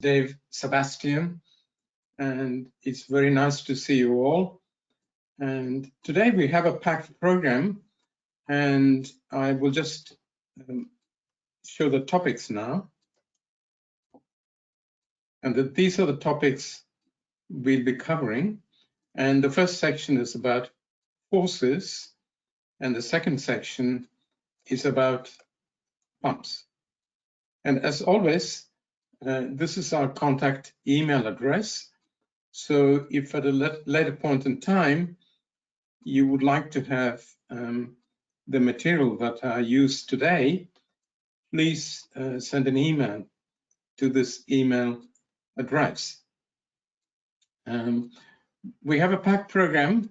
Dave Sebastian, and it's very nice to see you all. And today we have a packed program, and I will just show the topics now. And these are the topics we'll be covering. And the first section is about forces, and the second section is about pumps. And as always, this is our contact email address. So if at a later point in time, you would like to have the material that I use today, please send an email to this email address. We have a packed program,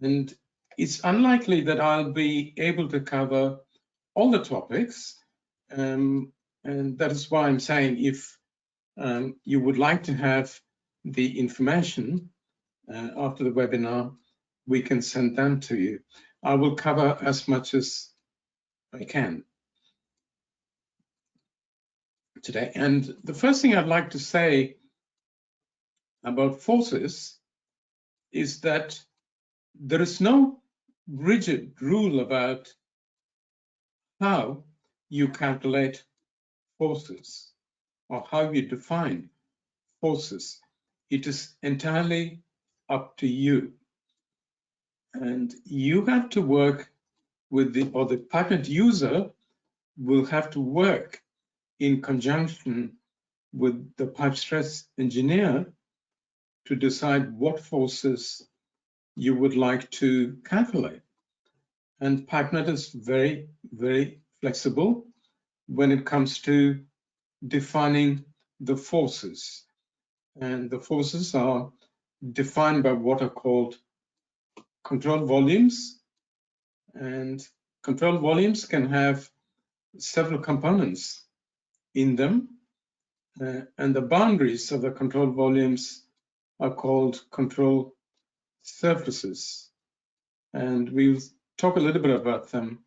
and it's unlikely that I'll be able to cover all the topics. And that is why I'm saying if you would like to have the information after the webinar, we can send them to you. I will cover as much as I can today. And the first thing I'd like to say about forces is that there is no rigid rule about how you calculate forces or how you define forces. It is entirely up to you. And you have to work with the PIPENET user will have to work in conjunction with the pipe stress engineer to decide what forces you would like to calculate. And PIPENET is very, very flexible when it comes to defining the forces. And the forces are defined by what are called control volumes. And control volumes can have several components in them. And the boundaries of the control volumes are called control surfaces. And we'll talk a little bit about them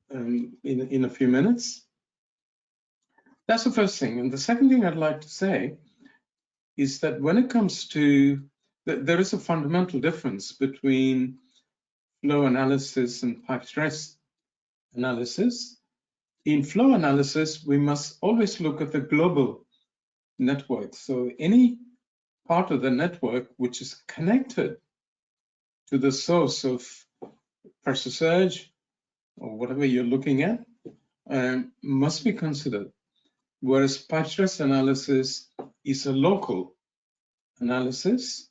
in a few minutes. That's the first thing. And the second thing I'd like to say is that when it comes to, there is a fundamental difference between flow analysis and pipe stress analysis. In flow analysis, we must always look at the global network. So any part of the network which is connected to the source of pressure surge or whatever you're looking at must be considered. Whereas pipe stress analysis is a local analysis.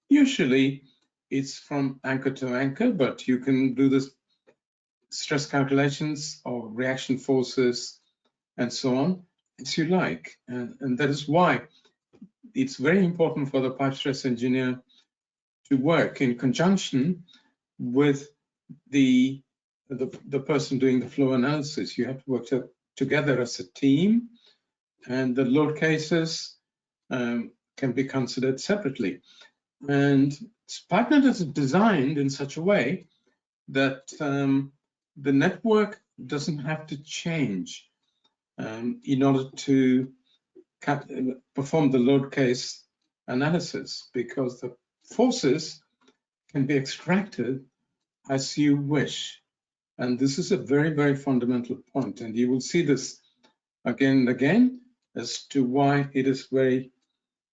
Usually it's from anchor to anchor, but you can do this stress calculations or reaction forces and so on as you like. And that is why it's very important for the pipe stress engineer to work in conjunction with the person doing the flow analysis. You have to work together as a team, and the load cases can be considered separately. And PIPENET is designed in such a way that the network doesn't have to change in order to perform the load case analysis, because the forces can be extracted as you wish. And this is a very, very fundamental point. And you will see this again and again as to why it is very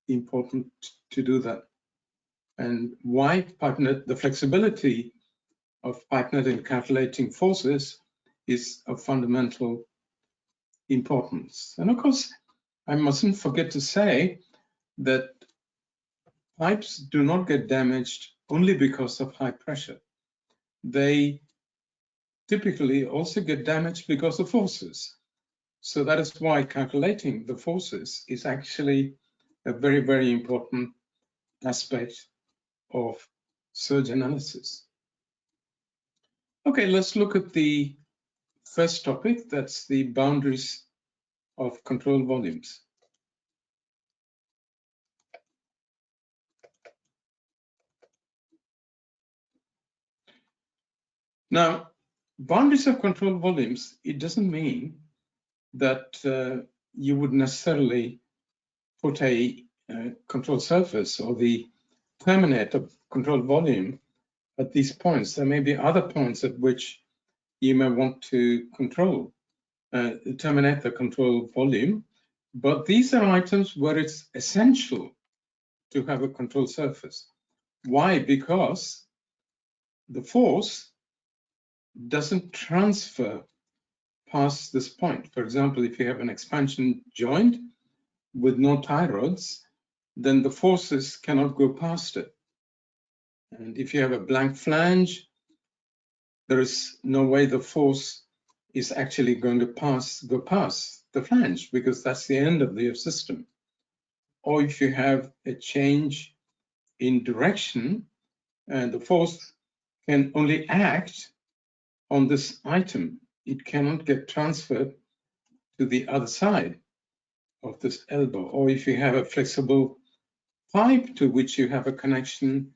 important to do that. And why PIPENET, the flexibility of PIPENET in calculating forces is of fundamental importance. And of course, I mustn't forget to say that pipes do not get damaged only because of high pressure. They typically also get damaged because of forces. So that is why calculating the forces is actually a very, very important aspect of surge analysis. Okay, let's look at the first topic, that's the boundaries of control volumes. Now, boundaries of control volumes, it doesn't mean that you would necessarily put a control surface or the terminate of control volume at these points. There may be other points at which you may want to control, terminate the control volume, but these are items where it's essential to have a control surface. Why? Because the force doesn't transfer past this point. For example, if you have an expansion joint with no tie rods, then the forces cannot go past it. And if you have a blank flange, there is no way the force is actually going to go past the flange, because that's the end of your system. Or if you have a change in direction, and the force can only act on this item, it cannot get transferred to the other side of this elbow. Or if you have a flexible pipe to which you have a connection,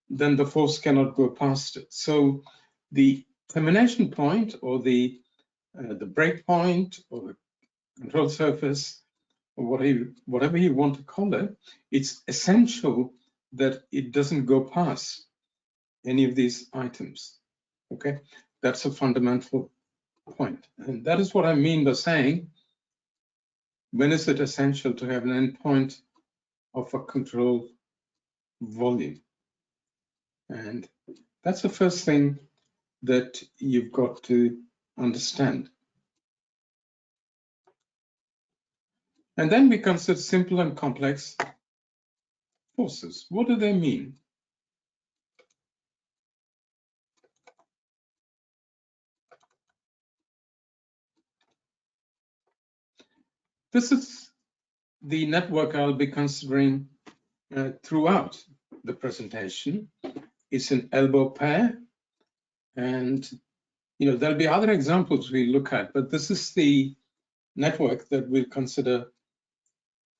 then the force cannot go past it. So the termination point, or the break point, or the control surface, or whatever you want to call it, it's essential that it doesn't go past any of these items. Okay, that's a fundamental point. And that is what I mean by saying, when is it essential to have an endpoint of a control volume? And that's the first thing that you've got to understand. And then we consider simple and complex forces. What do they mean? This is the network I'll be considering throughout the presentation. It's an elbow pair, and there'll be other examples we look at, but this is the network that we'll consider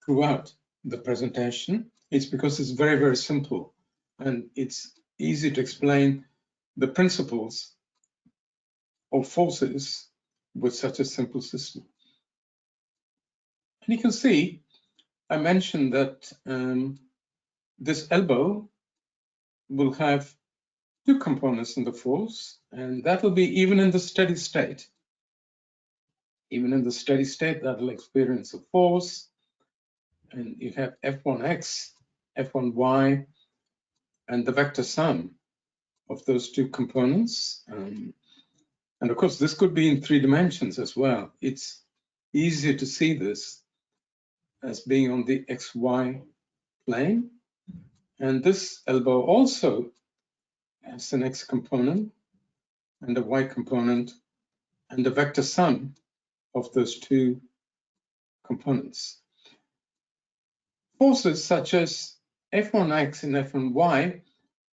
throughout the presentation. It's because it's very, very simple, and it's easy to explain the principles of forces with such a simple system. And you can see, I mentioned that this elbow will have two components in the force, and that will be even in the steady state. Even in the steady state, that will experience a force, and you have F1x, F1y, and the vector sum of those two components. And of course, this could be in 3 dimensions as well. It's easier to see this as being on the XY plane. And this elbow also has an X component and a Y component, and the vector sum of those two components. Forces such as F1x and F1y,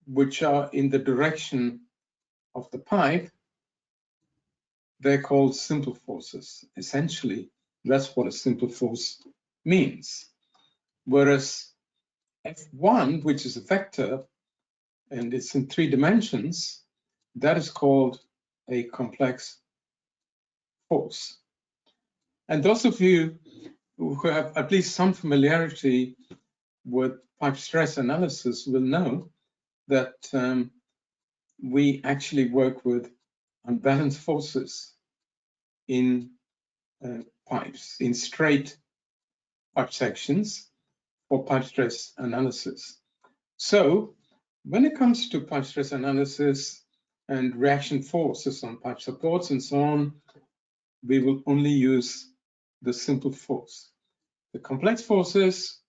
which are in the direction of the pipe, they're called simple forces. Essentially, that's what a simple force means. Whereas F1, which is a vector, and it's in 3 dimensions, that is called a complex force. And those of you who have at least some familiarity with pipe stress analysis will know that we actually work with unbalanced forces in pipes, in straight pipe sections for pipe stress analysis. So when it comes to pipe stress analysis and reaction forces on pipe supports and so on, we will only use the simple force. The complex forces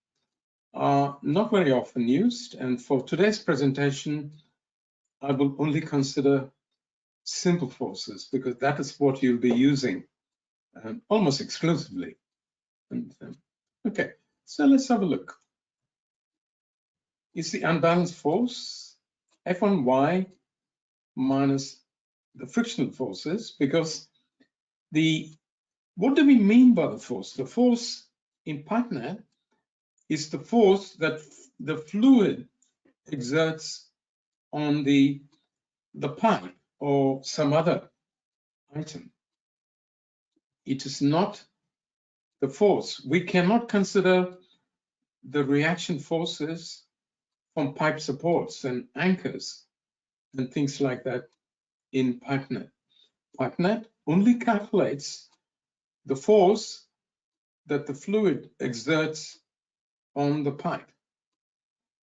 are not very often used, and for today's presentation, I will only consider simple forces, because that is what you'll be using almost exclusively. And, okay, so let's have a look. It's the unbalanced force, F1y minus the frictional forces, because what do we mean by the force? The force in PIPENET is the force that the fluid exerts on the pipe or some other item. It is not the force. We cannot consider the reaction forces from pipe supports and anchors and things like that in PIPENET. PIPENET only calculates the force that the fluid exerts on the pipe.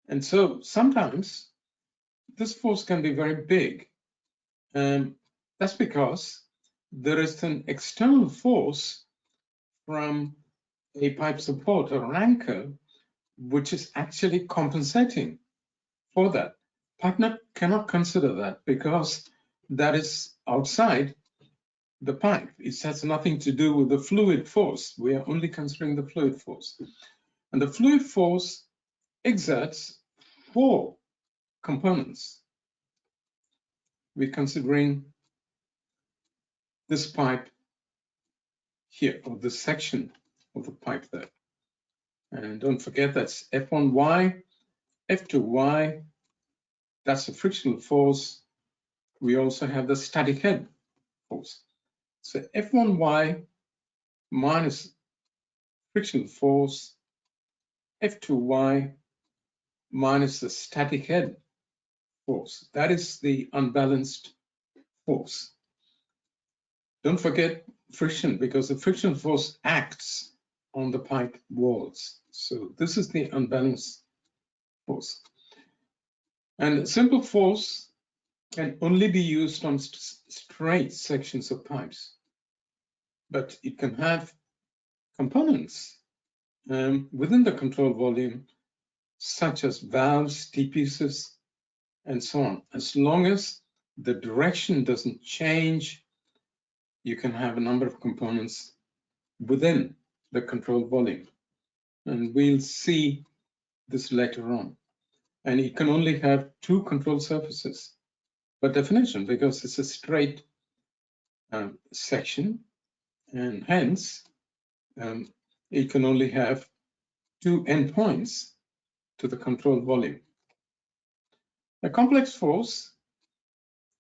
And so sometimes this force can be very big. That's because there is an external force from a pipe support or anchor, which is actually compensating for that. PIPENET cannot consider that because that is outside the pipe. It has nothing to do with the fluid force. We are only considering the fluid force. And the fluid force exerts 4 components. We're considering this pipe here, or this section of the pipe there. And don't forget that's F1y, F2y, that's the frictional force. We also have the static head force. So F1y minus frictional force, F2y minus the static head force. That is the unbalanced force. Don't forget friction, because the friction force acts on the pipe walls. So this is the unbalanced force. And a simple force can only be used on straight sections of pipes, but it can have components within the control volume, such as valves, T-pieces, and so on. As long as the direction doesn't change, you can have a number of components within the control volume. And we'll see this later on. And it can only have 2 control surfaces by definition, because it's a straight section, and hence it can only have 2 endpoints to the control volume. A complex force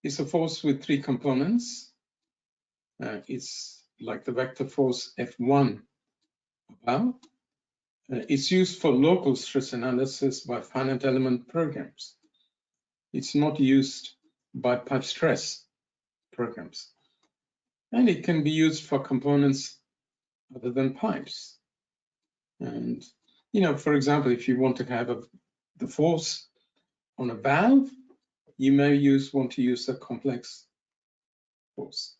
is a force with 3 components. It's like the vector force F1 above. It's used for local stress analysis by finite element programs. It's not used by pipe stress programs. And it can be used for components other than pipes. And, for example, if you want to have the force on a valve, you may want to use a complex force.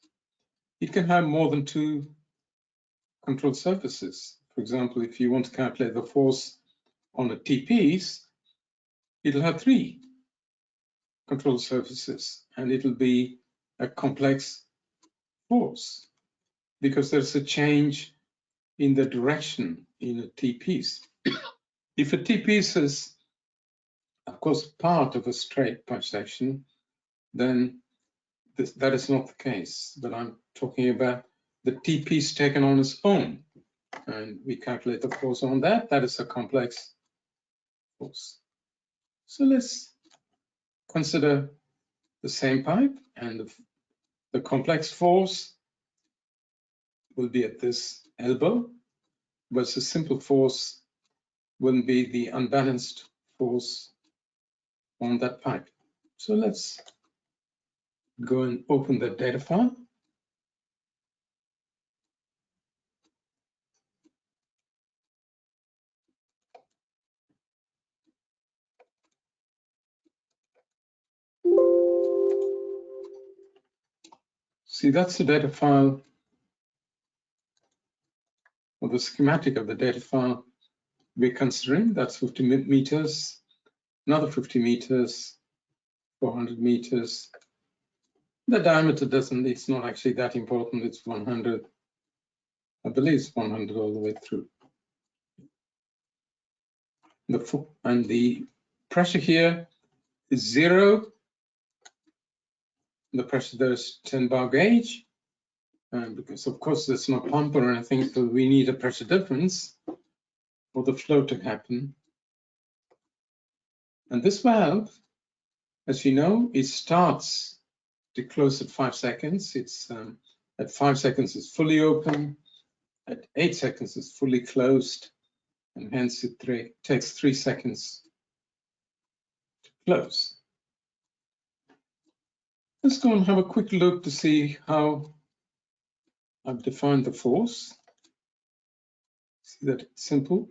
It can have more than 2 control surfaces. For example, if you want to calculate the force on a T-piece, it'll have 3 control surfaces, and it'll be a complex force because there's a change in the direction in a T-piece. If a T-piece is, of course, part of a straight pipe section, then that is not the case. But I'm talking about the T-piece taken on its own, and we calculate the force on that. That is a complex force. So let's consider the same pipe, and the complex force will be at this elbow, whereas the simple force will be the unbalanced force on that pipe. So let's go and open the data file. See, that's the data file, or the schematic of the data file we're considering. That's 50 meters, another 50 meters, 400 meters. The diameter it's not actually that important. It's 100. I believe it's 100 all the way through. And the pressure here is 0. The pressure there is 10 bar gauge. Because of course there's no pump or anything, so we need a pressure difference for the flow to happen. And this valve, as you know, it starts to close at 5 seconds. It's at 5 seconds it's fully open, at 8 seconds is fully closed, and hence it takes 3 seconds to close. Let's go and have a quick look to see how I've defined the force. See that it's simple.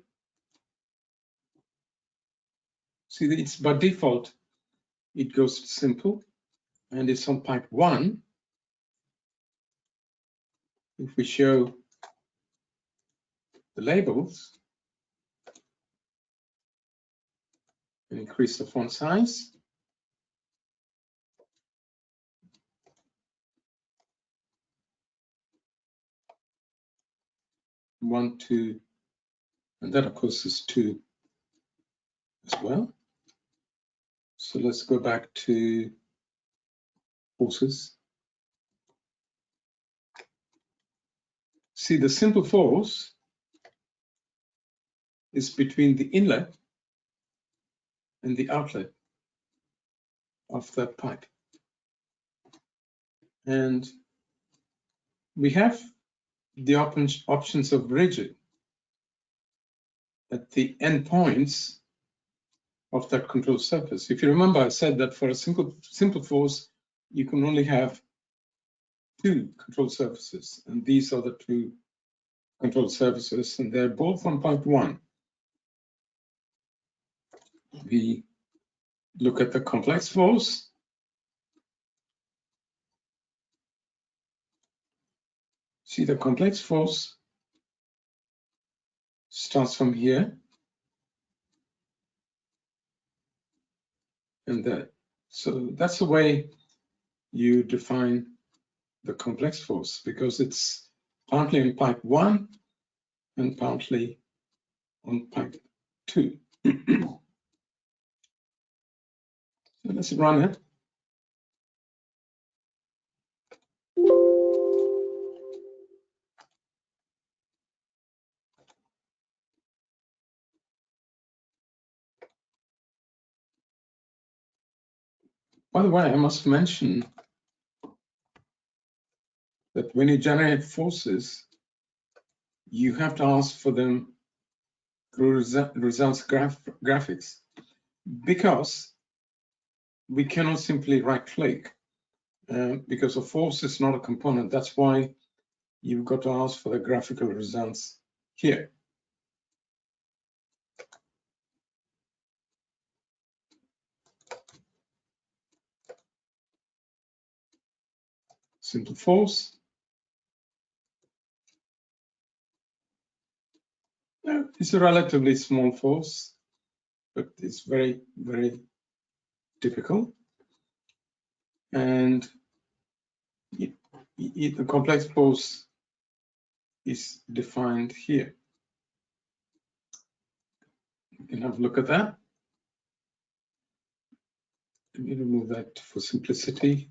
See that it's by default, it goes to simple, and it's on pipe 1. If we show the labels and increase the font size, one, 2, and that of course is 2 as well. So let's go back to forces. See, the simple force is between the inlet and the outlet of that pipe. And we have the options of rigid at the endpoints of that control surface. If you remember, I said that for a simple force, you can only have 2 control surfaces, and these are the 2 control surfaces, and they're both on pipe 1. We look at the complex force. See, the complex force starts from here and there. So that's the way you define the complex force, because it's partly on pipe 1 and partly on pipe 2. So let's run it. By the way, I must mention that when you generate forces, you have to ask for them through results graphics, because we cannot simply right-click because a force is not a component. That's why you've got to ask for the graphical results here. Simple force. Now, it's a relatively small force, but it's very, very difficult. And the complex force is defined here. You can have a look at that. Let me remove that for simplicity.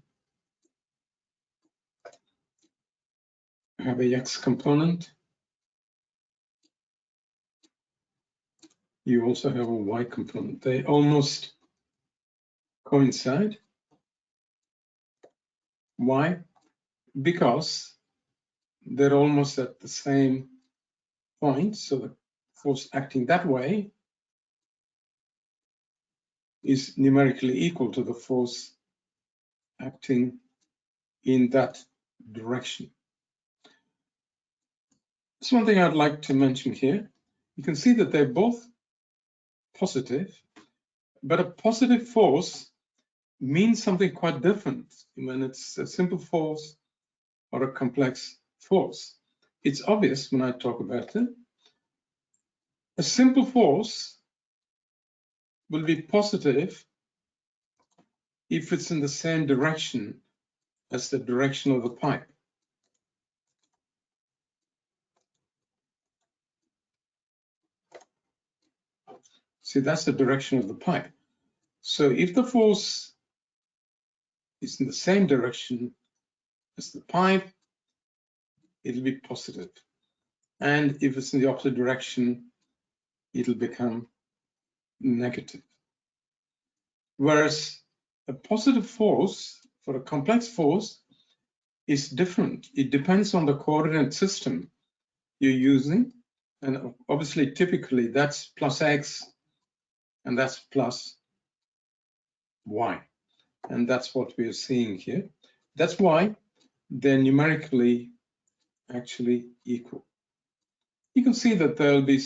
I have a X component. You also have a Y component. They almost coincide. Why? Because they're almost at the same point. So the force acting that way is numerically equal to the force acting in that direction. There's one thing I'd like to mention here. You can see that they're both positive, but a positive force means something quite different when it's a simple force or a complex force. It's obvious when I talk about it. A simple force will be positive if it's in the same direction as the direction of the pipe. See, that's the direction of the pipe. So if the force is in the same direction as the pipe, it'll be positive. And if it's in the opposite direction, it'll become negative. Whereas a positive force for a complex force is different. It depends on the coordinate system you're using. And obviously, typically, that's plus X, and that's plus Y. And that's what we're seeing here. That's why they're numerically actually equal. You can see that there'll be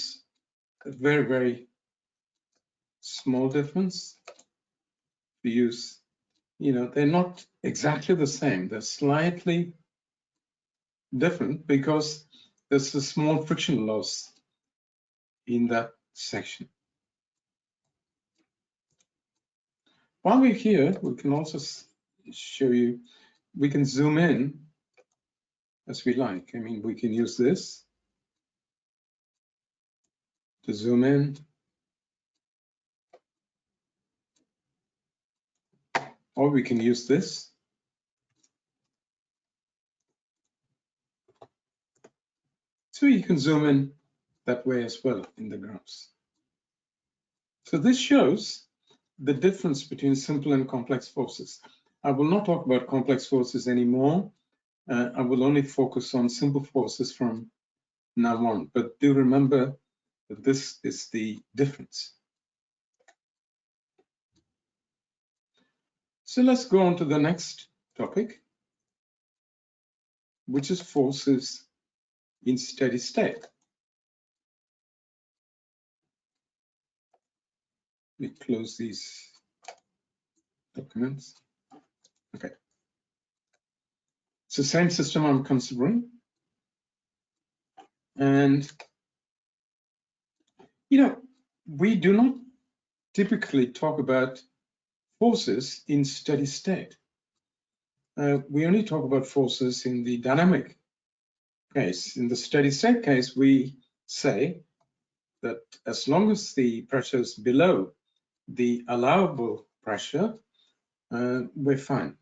a very, very small difference. We use, they're not exactly the same. They're slightly different because there's a small friction loss in that section. While we're here, we can also show you, we can zoom in as we like. I mean, we can use this to zoom in, or we can use this. So you can zoom in that way as well in the graphs. So this shows the difference between simple and complex forces. I will not talk about complex forces anymore. I will only focus on simple forces from now on, but do remember that this is the difference. So let's go on to the next topic, which is forces in steady state. We close these documents. Okay. It's the same system I'm considering. And, we do not typically talk about forces in steady state. We only talk about forces in the dynamic case. In the steady state case, we say that as long as the pressure is below the allowable pressure, we're fine.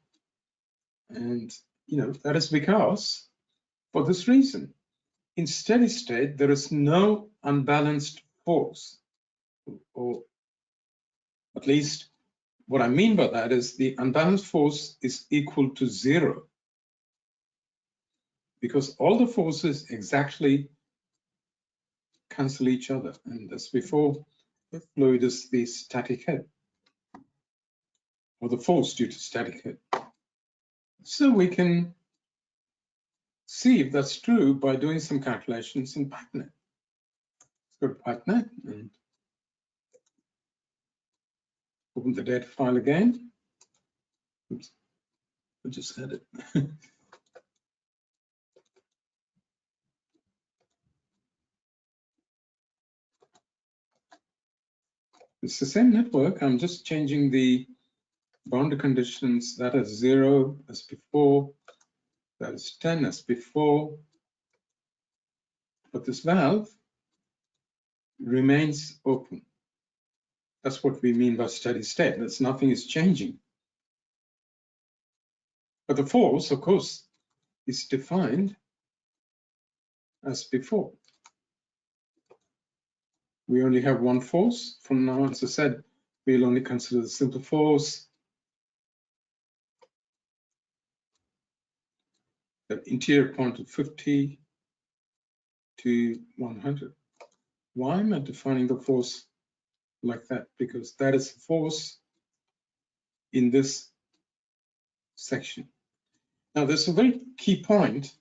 And, that is because, for this reason, in steady state, there is no unbalanced force, or at least what I mean by that is the unbalanced force is equal to 0, because all the forces exactly cancel each other. And as before, the fluid is the static head, or the force due to static head. So we can see if that's true by doing some calculations in PIPENET. Let's go to PIPENET and open the data file again. Oops, I just had it. It's the same network. I'm just changing the boundary conditions. That is 0 as before. That is 10 as before. But this valve remains open. That's what we mean by steady state. That's nothing is changing. But the force, of course, is defined as before. We only have one force. From now on, as I said, we'll only consider the simple force. The interior point of 50 to 100. Why am I defining the force like that? Because that is the force in this section. Now, there's a very key point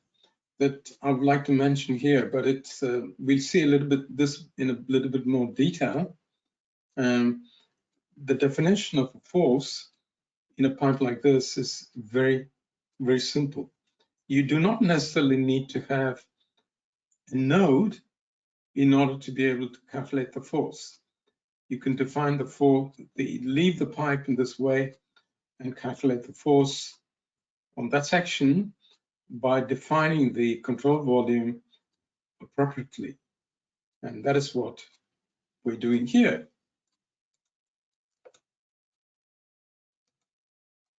that I would like to mention here, but it's we'll see a little bit this in a little bit more detail. The definition of a force in a pipe like this is very, very simple. You do not necessarily need to have a node in order to be able to calculate the force. You can define the force, leave the pipe in this way and calculate the force on that section by defining the control volume appropriately. And that is what we're doing here.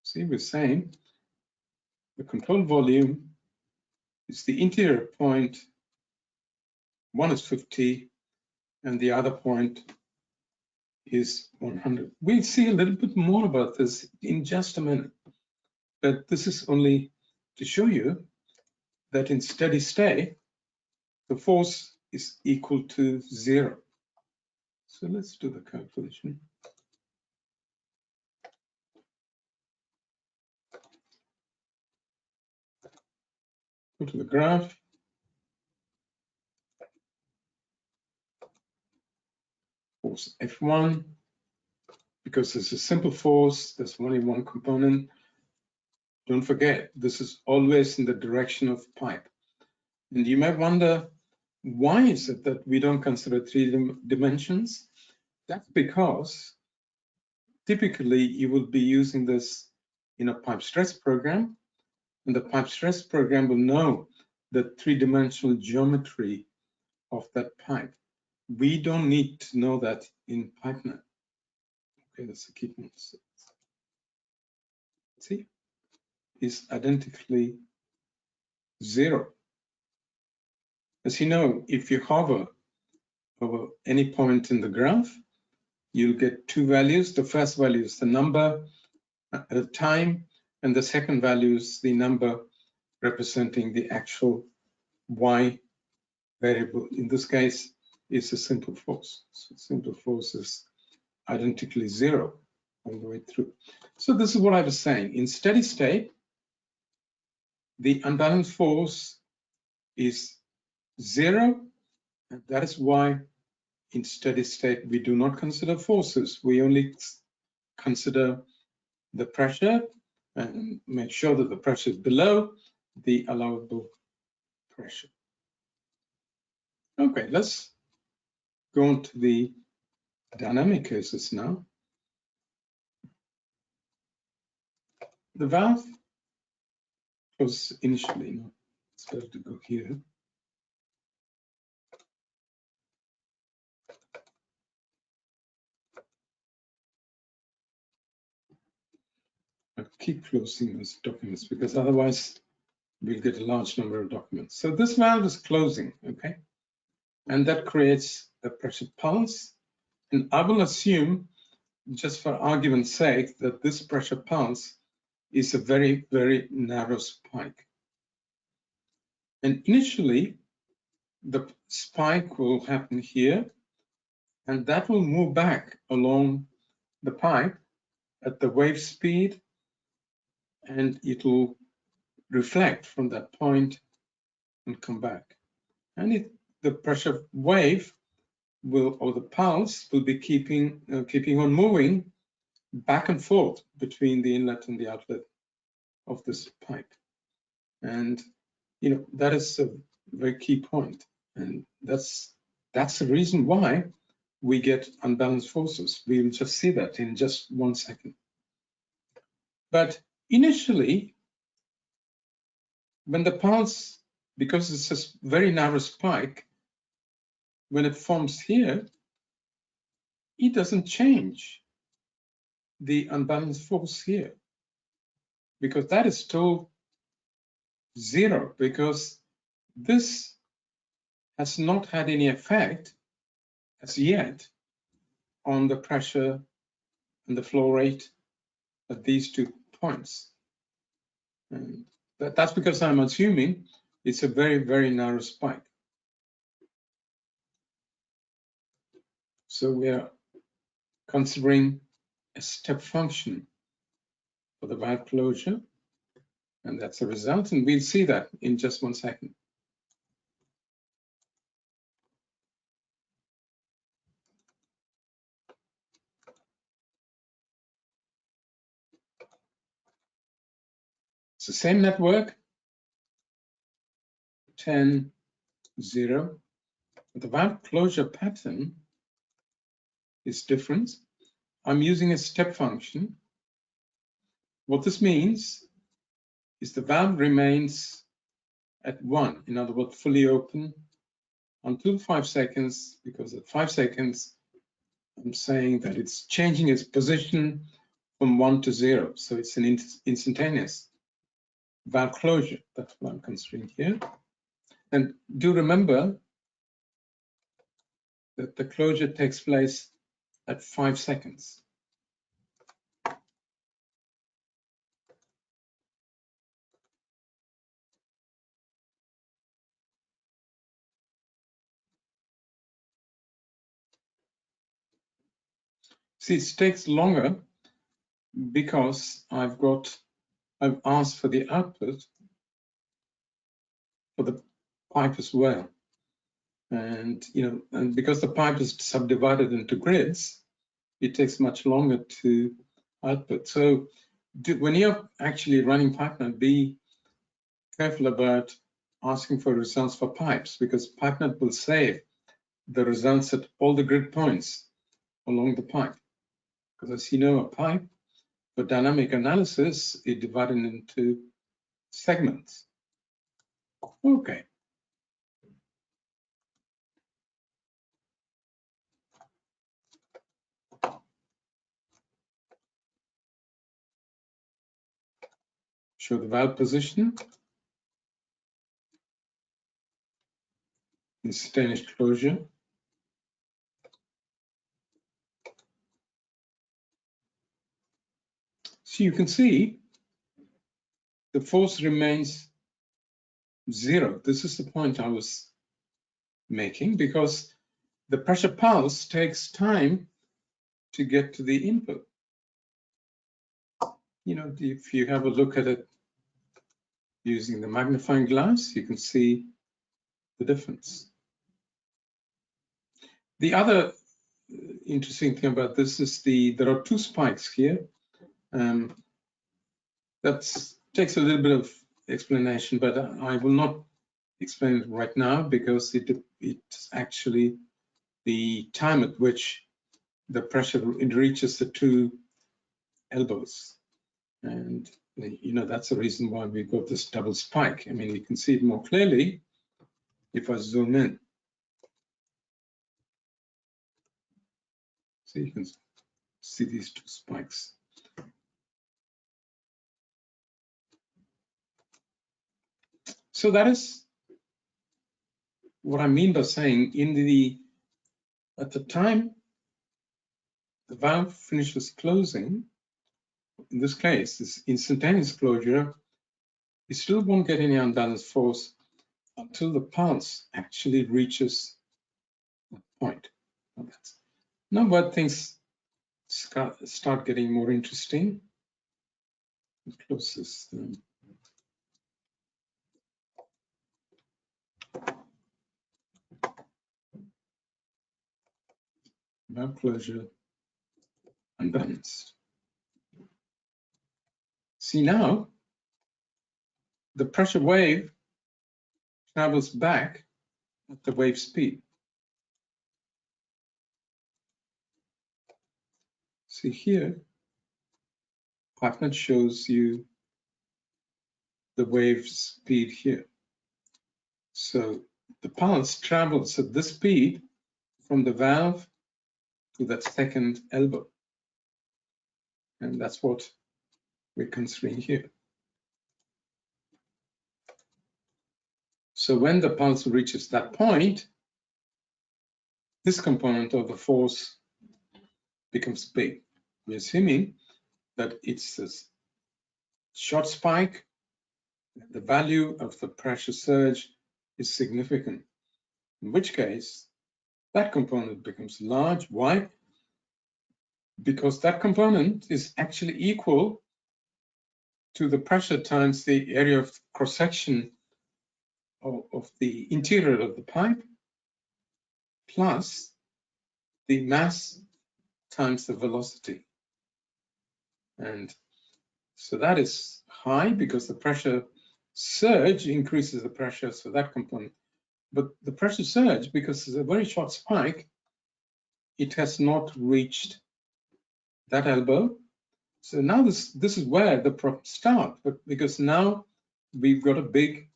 See, we're saying the control volume is the interior point, one is 50, and the other point is 100. We'll see a little bit more about this in just a minute, but this is only to show you that in steady state, the force is equal to 0. So let's do the calculation. Go to the graph. Force F1, because this is a simple force, there's only one component. Don't forget, this is always in the direction of pipe. And you might wonder, why is it that we don't consider 3 dimensions? That's because typically you will be using this in a pipe stress program, and the pipe stress program will know the 3-dimensional geometry of that pipe. We don't need to know that in PipeNet. Okay, that's the key point. See, is identically 0. As you know, if you hover over any point in the graph, you'll get 2 values. The first value is the number at a time, and the second value is the number representing the actual y variable. In this case, it's a simple force. So simple force is identically 0 all the way through. So this is what I was saying. In steady state, the unbalanced force is 0, and that is why in steady state we do not consider forces. We only consider the pressure and make sure that the pressure is below the allowable pressure. Okay, let's go on to the dynamic cases now. The valve was initially, it's better to go here. I'll keep closing those documents because otherwise we'll get a large number of documents. So this valve is closing, okay? And that creates a pressure pulse. And I will assume, just for argument's sake, that this pressure pulse is a very, very narrow spike. And initially, the spike will happen here, and that will move back along the pipe at the wave speed, and it will reflect from that point and come back. And the pressure wave will, or the pulse will be keeping on moving back and forth between the inlet and the outlet of this pipe. And that is a very key point. And that's the reason why we get unbalanced forces. We will just see that in just 1 second. But initially, when the pulse, because it's a very narrow spike, when it forms here, it doesn't change the unbalanced force here, because that is still 0, because this has not had any effect as yet on the pressure and the flow rate at these 2 points. And that's because I'm assuming it's a very, very narrow spike. So we are considering a step function for the valve closure, and that's a result, and we'll see that in just 1 second. It's the same network, 10, 0. But the valve closure pattern is different. I'm using a step function. What this means is the valve remains at 1, in other words, fully open until 5 seconds, because at 5 seconds, I'm saying that it's changing its position from 1 to 0. So it's an instantaneous valve closure. That's what I'm considering here. And do remember that the closure takes place at 5 seconds. See, it takes longer because I've asked for the output for the pipe as well. And, and because the pipe is subdivided into grids, it takes much longer to output. So when you're actually running PipeNet, be careful about asking for results for pipes, because PipeNet will save the results at all the grid points along the pipe. Because as you know, a pipe, for dynamic analysis, is divided into segments. Okay. Show the valve position. Instantaneous closure. So you can see the force remains 0. This is the point I was making, because the pressure pulse takes time to get to the input. If you have a look at it using the magnifying glass, you can see the difference. The other interesting thing about this is there are 2 spikes here. That takes a little bit of explanation, but I will not explain it right now, because it's actually the time at which the pressure reaches the 2 elbows. And that's the reason why we got this double spike. I mean, you can see it more clearly if I zoom in. So you can see these 2 spikes. So that is what I mean by saying at the time the valve finishes closing, in this case, this instantaneous closure, you still won't get any unbalanced force until the pulse actually reaches that point. Now where things start getting more interesting. Close this. Valve closure, unbalanced. See, now the pressure wave travels back at the wave speed. See here, PipeNet shows you the wave speed here. So the pulse travels at this speed from the valve to that second elbow. And that's what we're considering here. So when the pulse reaches that point, this component of the force becomes big. We're assuming that it's a short spike, the value of the pressure surge is significant, in which case that component becomes large. Why? Because that component is actually equal to the pressure times the area of cross-section of the interior of the pipe plus the mass times the velocity. And so that is high because the pressure surge increases the pressure, so that component. But the pressure surge, because it's a very short spike, it has not reached that elbow. So now this is where the problems start, but because now we've got a big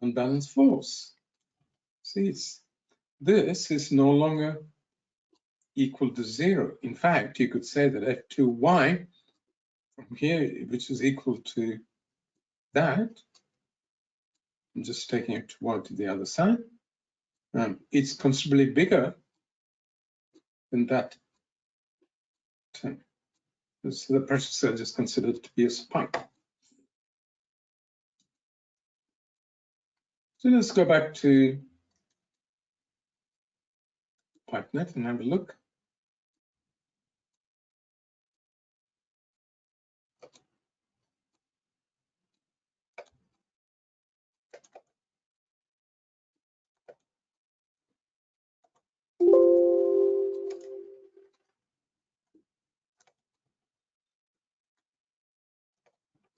unbalanced force. See, this is no longer equal to 0. In fact, you could say that F2y from here, which is equal to that, I'm just taking it to the other side, it's considerably bigger than that term. So the pressure surge is considered to be a spike. So let's go back to PipeNet and have a look.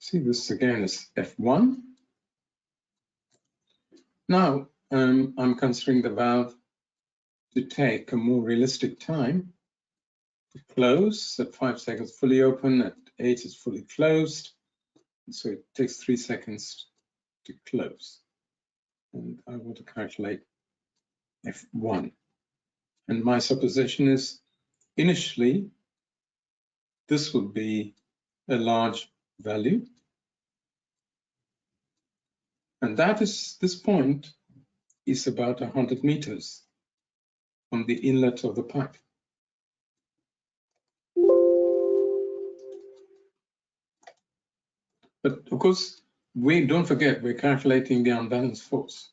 See, this again is F1. Now I'm considering the valve to take a more realistic time to close. At 5 seconds fully open, at 8 it's fully closed. And so it takes 3 seconds to close. And I want to calculate F1. And my supposition is initially this would be a large value. And that is, this point is about 100 meters from the inlet of the pipe. But of course, don't forget, we're calculating the unbalanced force.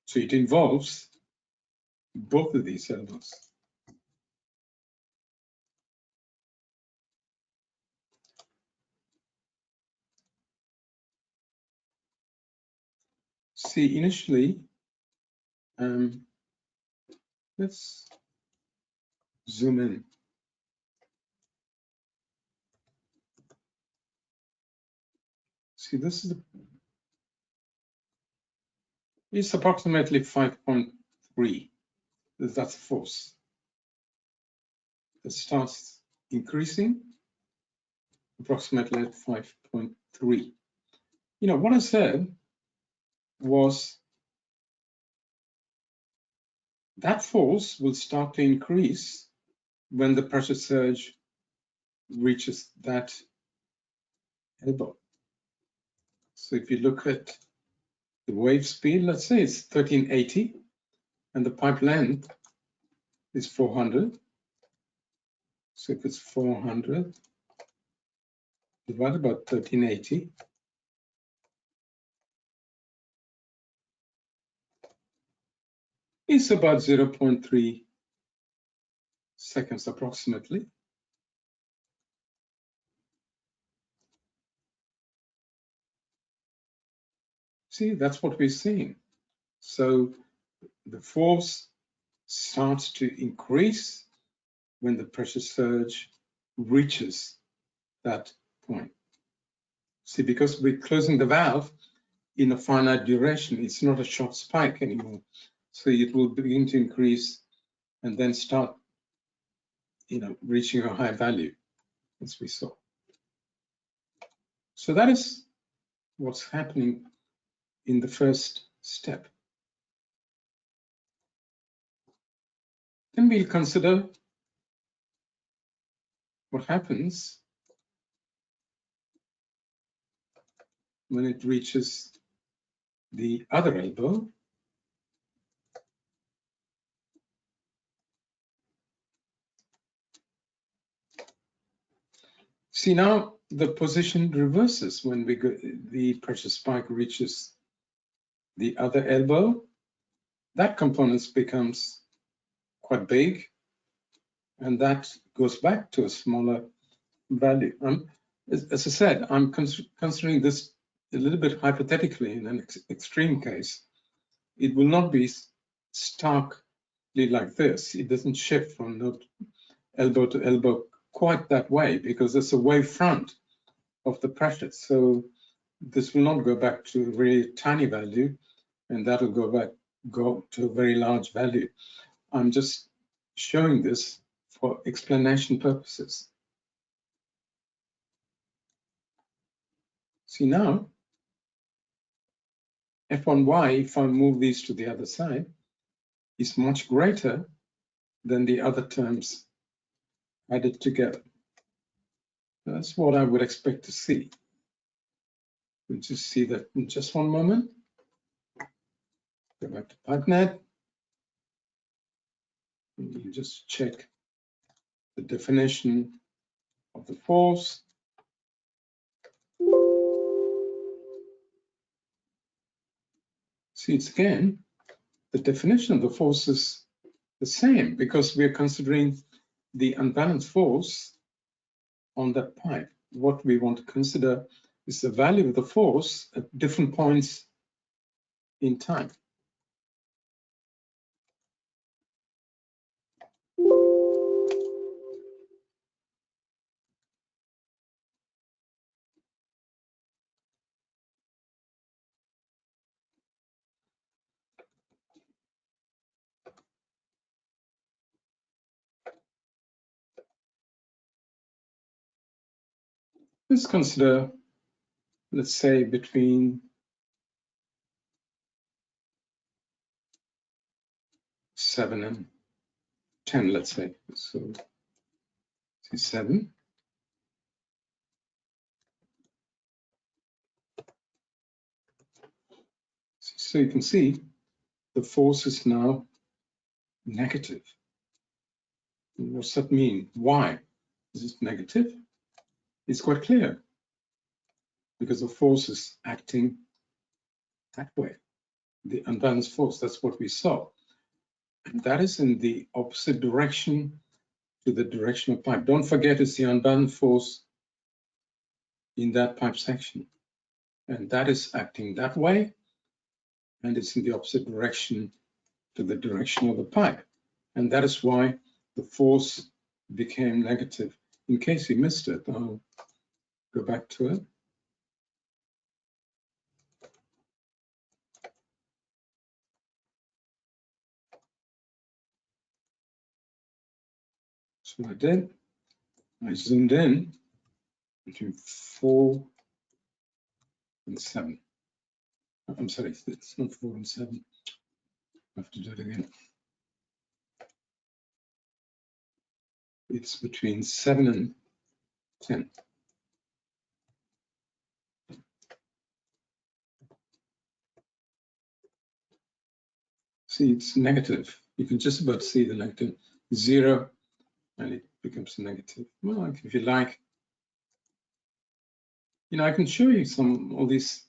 So it involves both of these elbows. See, initially, let's zoom in. See, this is it's approximately 5.3. That's force. It starts increasing approximately at 5.3. You know, what I said was that force will start to increase when the pressure surge reaches that elbow. So if you look at the wave speed, let's say it's 1380, and the pipe length is 400. So if it's 400 divided by 1380, it's about 0.3 seconds approximately. See, that's what we're seeing. So the force starts to increase when the pressure surge reaches that point. See, because we're closing the valve in a finite duration, it's not a short spike anymore. So it will begin to increase and then start, reaching a high value, as we saw. So that is what's happening in the first step. Then we'll consider what happens when it reaches the other elbow. See, now the position reverses when the pressure spike reaches the other elbow. That component becomes quite big, and that goes back to a smaller value. As I said, I'm considering this a little bit hypothetically in an extreme case. It will not be starkly like this. It doesn't shift from elbow to elbow quite that way because it's a wave front of the pressure. So this will not go back to a very tiny value, and that will go to a very large value. I'm just showing this for explanation purposes. See now, F1y, if I move these to the other side, is much greater than the other terms added together. That's what I would expect to see. We'll just see that in just one moment. Go back to PIPENET. And you just check the definition of the force. See, it's again, the definition of the force is the same because we're considering the unbalanced force on that pipe. What we want to consider is the value of the force at different points in time. Let's consider, let's say, between 7 and 10, let's say. So 7. So you can see the force is now negative. What's that mean? Why is it negative? It's quite clear, because the force is acting that way. The unbalanced force, that's what we saw. And that is in the opposite direction to the direction of pipe. Don't forget, it's the unbalanced force in that pipe section. And that is acting that way, and it's in the opposite direction to the direction of the pipe. And that is why the force became negative. In case you missed it, I'll go back to it. So I did. I zoomed in between 4 and 7. I'm sorry, it's not 4 and 7. I have to do it again. It's between 7 and 10. See, it's negative. You can just about see the negative. 0, and it becomes negative. Well, if you like, you know, I can show you all these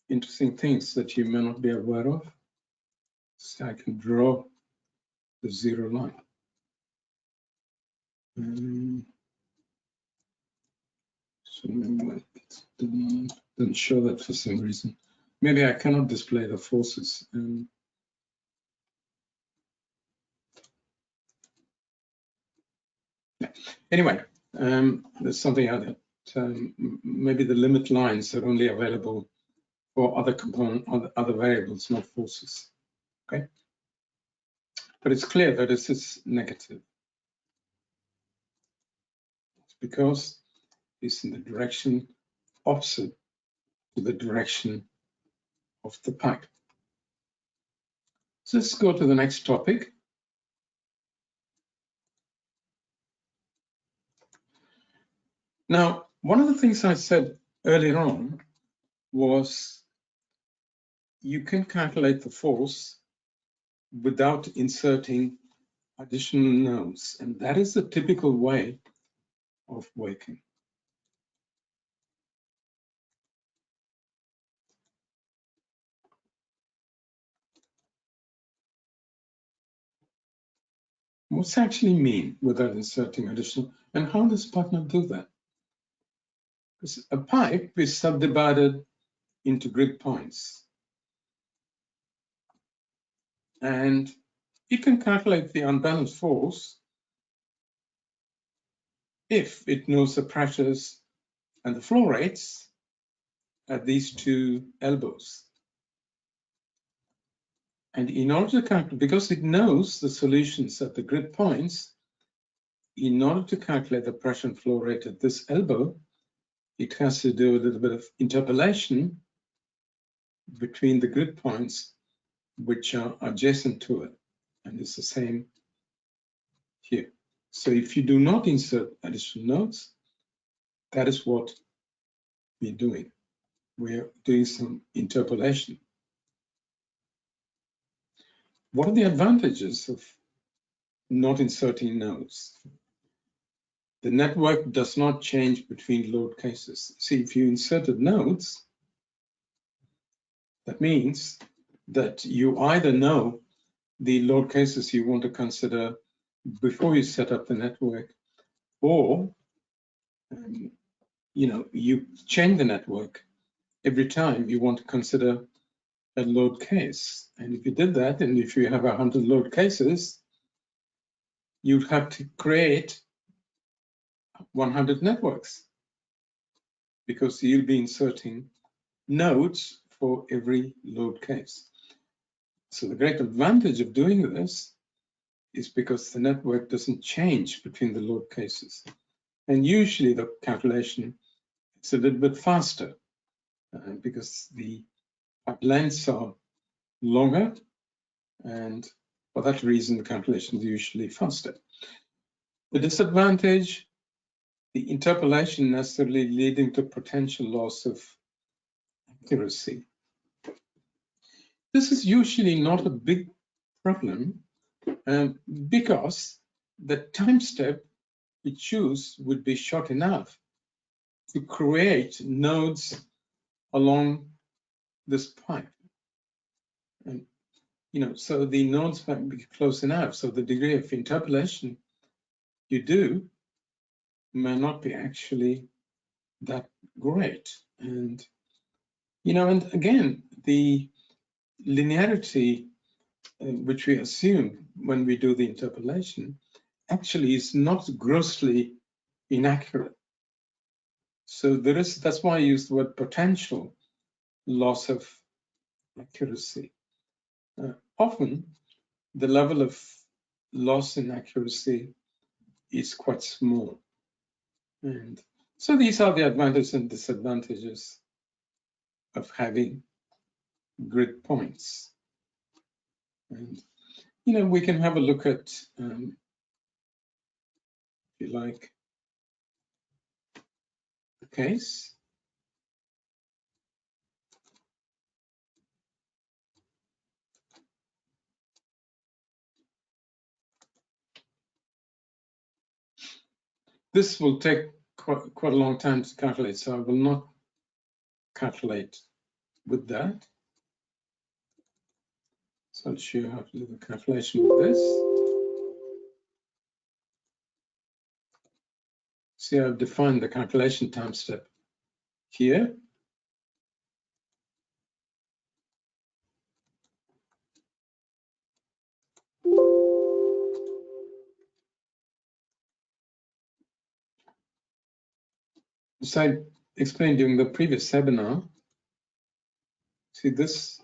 interesting things that you may not be aware of. So I can draw the 0 line. So maybe it doesn't show that for some reason. Maybe I cannot display the forces. Yeah. Anyway, there's something other. Maybe the limit lines are only available for other other variables, not forces. Okay, but it's clear that this is negative. It's because it's in the direction opposite to the direction of the pipe. So let's go to the next topic. Now, one of the things I said earlier on was you can calculate the force without inserting additional nodes, and that is the typical way of working. What's actually mean without inserting additional, and how does partner do that? Because a pipe is subdivided into grid points, and you can calculate the unbalanced force if it knows the pressures and the flow rates at these two elbows. And in order to calculate, because it knows the solutions at the grid points, in order to calculate the pressure and flow rate at this elbow, it has to do a little bit of interpolation between the grid points which are adjacent to it. And it's the same here. So if you do not insert additional nodes, that is what we're doing. We're doing some interpolation. What are the advantages of not inserting nodes? The network does not change between load cases. See, if you inserted nodes, that means that you either know the load cases you want to consider before you set up the network, or you know, you change the network every time you want to consider a load case. And if you did that, and if you have 100 load cases, you'd have to create 100 networks, because you'll be inserting nodes for every load case. So the great advantage of doing this is because the network doesn't change between the load cases. And usually the calculation it's a little bit faster because the lengths are longer, and for that reason, the calculation is usually faster. The disadvantage, the interpolation necessarily leading to potential loss of accuracy. This is usually not a big problem because the time step we choose would be short enough to create nodes along this pipe. And, so the nodes might be close enough. So the degree of interpolation you do may not be actually that great. And, and again, the linearity which we assume when we do the interpolation actually is not grossly inaccurate. So that's why I use the word potential loss of accuracy. Often the level of loss in accuracy is quite small. And so these are the advantages and disadvantages of having grid points. And, we can have a look at, if you like, the case. This will take quite a long time to calculate, so I will not calculate with that. So I'll show you how to do the calculation with this. See, I've defined the calculation time step here. As I explained during the previous webinar, see, this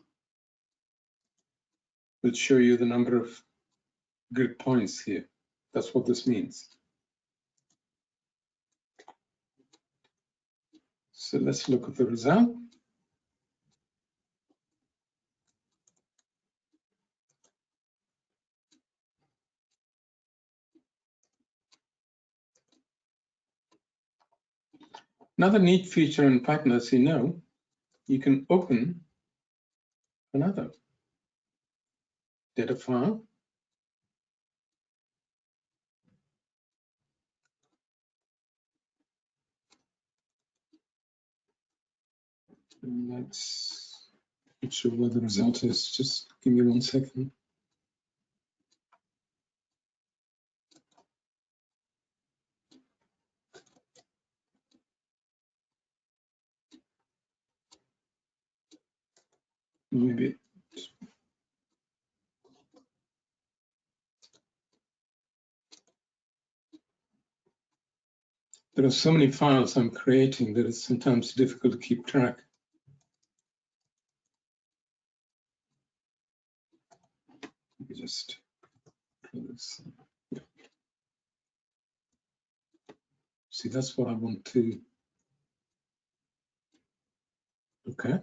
will show you the number of grid points here. That's what this means. So let's look at the result. Another neat feature in Python, as you know, you can open another data file. And let's not sure where the result is. Just give me 1 second. Maybe there are so many files I'm creating that it's sometimes difficult to keep track. Let me just do this. Yeah. See, that's what I want to. Okay.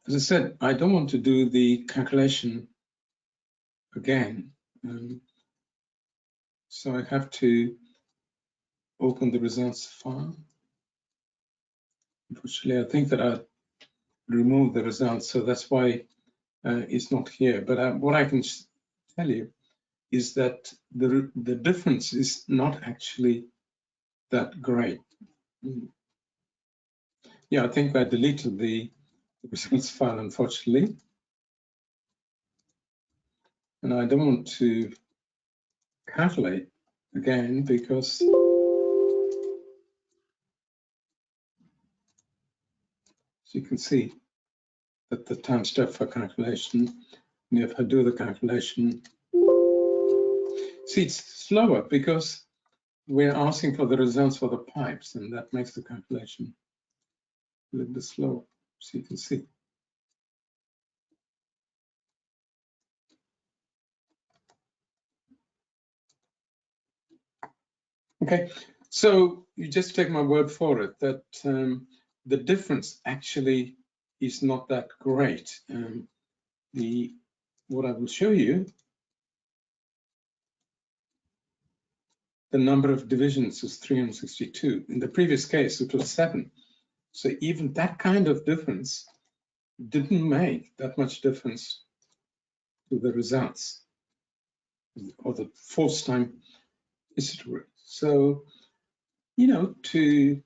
As I said, I don't want to do the calculation again. So I have to open the results file. Unfortunately, I think that I removed the results, so that's why it's not here. But what I can tell you is that the difference is not actually that great. Yeah, I think I deleted the results file, unfortunately. And I don't want to calculate again because so you can see that the time step for calculation, and if I do the calculation, see, it's slower because we're asking for the results for the pipes, and that makes the calculation a little bit slow, so you can see. Okay, So you just take my word for it that the difference actually is not that great. What I will show you, the number of divisions is 362. In the previous case, it was 7. So even that kind of difference didn't make that much difference to the results or the false time history. So, you know, to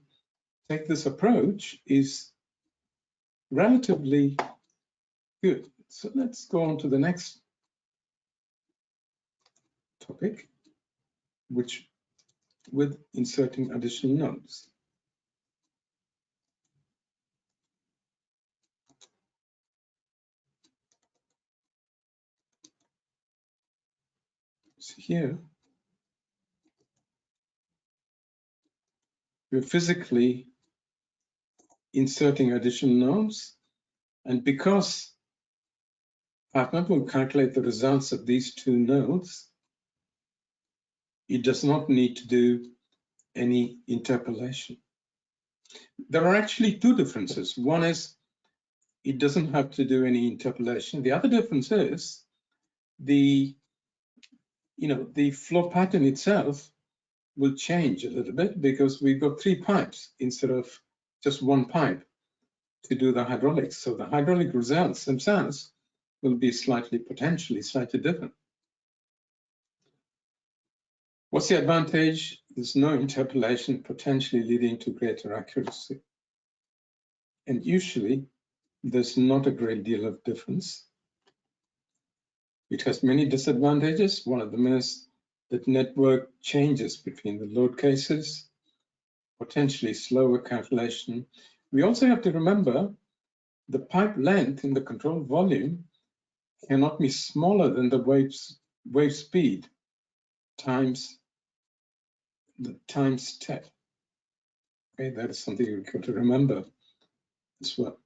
take this approach is relatively good. So let's go on to the next topic, which with inserting additional nodes. So here, we're physically inserting additional nodes, and because PIPENET will calculate the results of these 2 nodes, it does not need to do any interpolation. There are actually 2 differences. One is it doesn't have to do any interpolation. The other difference is the flow pattern itself will change a little bit because we've got 3 pipes instead of just 1 pipe to do the hydraulics. So the hydraulic results themselves will be potentially slightly different. What's the advantage? There's no interpolation, potentially leading to greater accuracy. And usually, there's not a great deal of difference. It has many disadvantages. One of them is that network changes between the load cases, potentially slower calculation. We also have to remember the pipe length in the control volume cannot be smaller than the wave speed times the time step. Okay, that is something you've got to remember as well.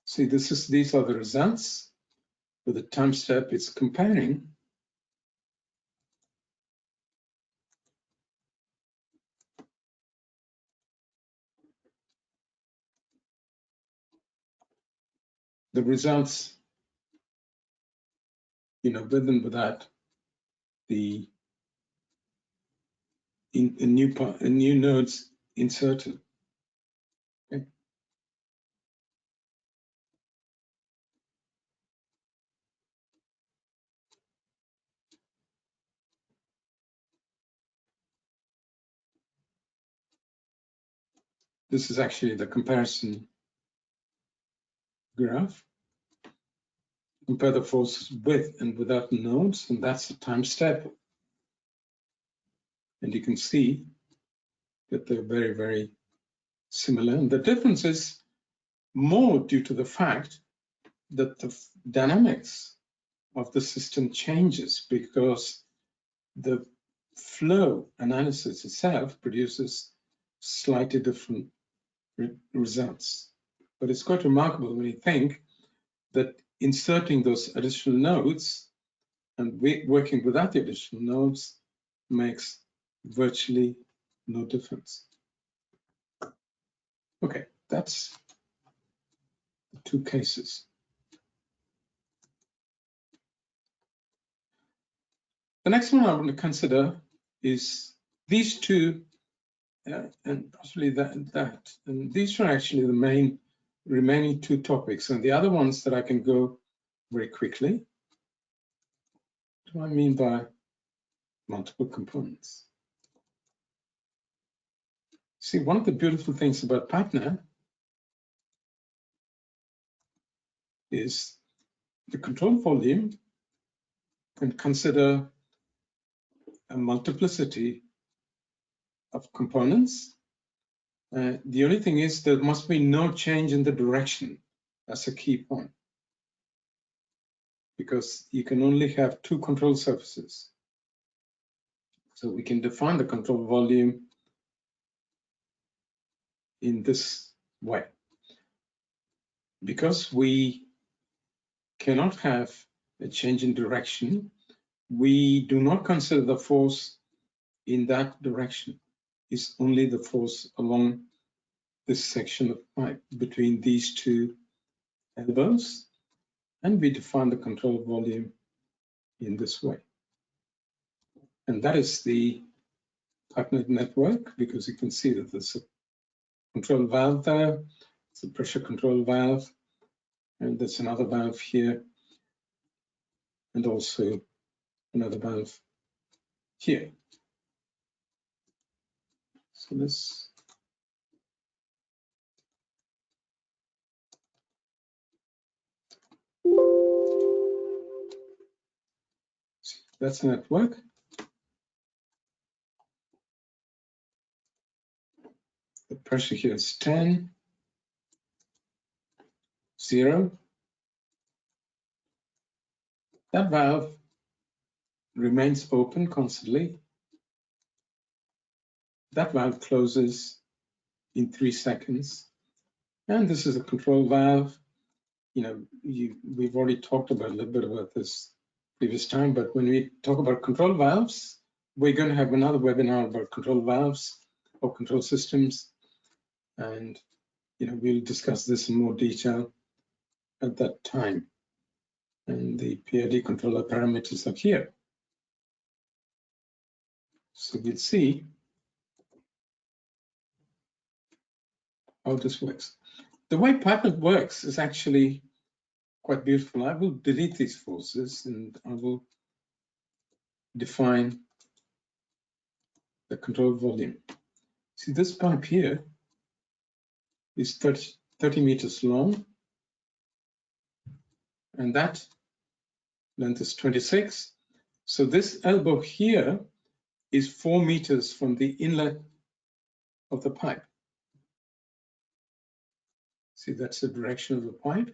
See, these are the results. With the time step, it's comparing the results, with and without the new nodes inserted. Okay. This is actually the comparison graph. Compare the forces with and without nodes, and that's the time step. And you can see that they're very, very similar. And the difference is more due to the fact that the dynamics of the system changes because the flow analysis itself produces slightly different results. But it's quite remarkable when you think that inserting those additional nodes and working without the additional nodes makes virtually no difference. Okay, that's the 2 cases. The next one I want to consider is these 2, and possibly that. And these are actually the remaining 2 topics, and the other ones that I can go very quickly. What do I mean by multiple components? See, one of the beautiful things about PIPENET is the control volume can consider a multiplicity of components. The only thing is there must be no change in the direction. That's a key point, because you can only have 2 control surfaces. So we can define the control volume in this way. Because we cannot have a change in direction, we do not consider the force in that direction. It's only the force along this section of pipe between these two elbows, and we define the control volume in this way. And that is the PIPENET network, because you can see that there's a control valve there, it's a pressure control valve, and there's another valve here, and also another valve here. So this that's the network. The pressure here is 10, 0. That valve remains open constantly. That valve closes in 3 seconds. And this is a control valve. You know, we've already talked about a little bit about this previous time, but when we talk about control valves, we're going to have another webinar about control valves or control systems. And, you know, we'll discuss this in more detail at that time. And the PID controller parameters are here. So we'll see how this works. The way PIPENET works is actually quite beautiful. I will delete these forces and I will define the control volume. See, this pipe here is 30 meters long, and that length is 26. So this elbow here is 4 meters from the inlet of the pipe. See, that's the direction of the pipe.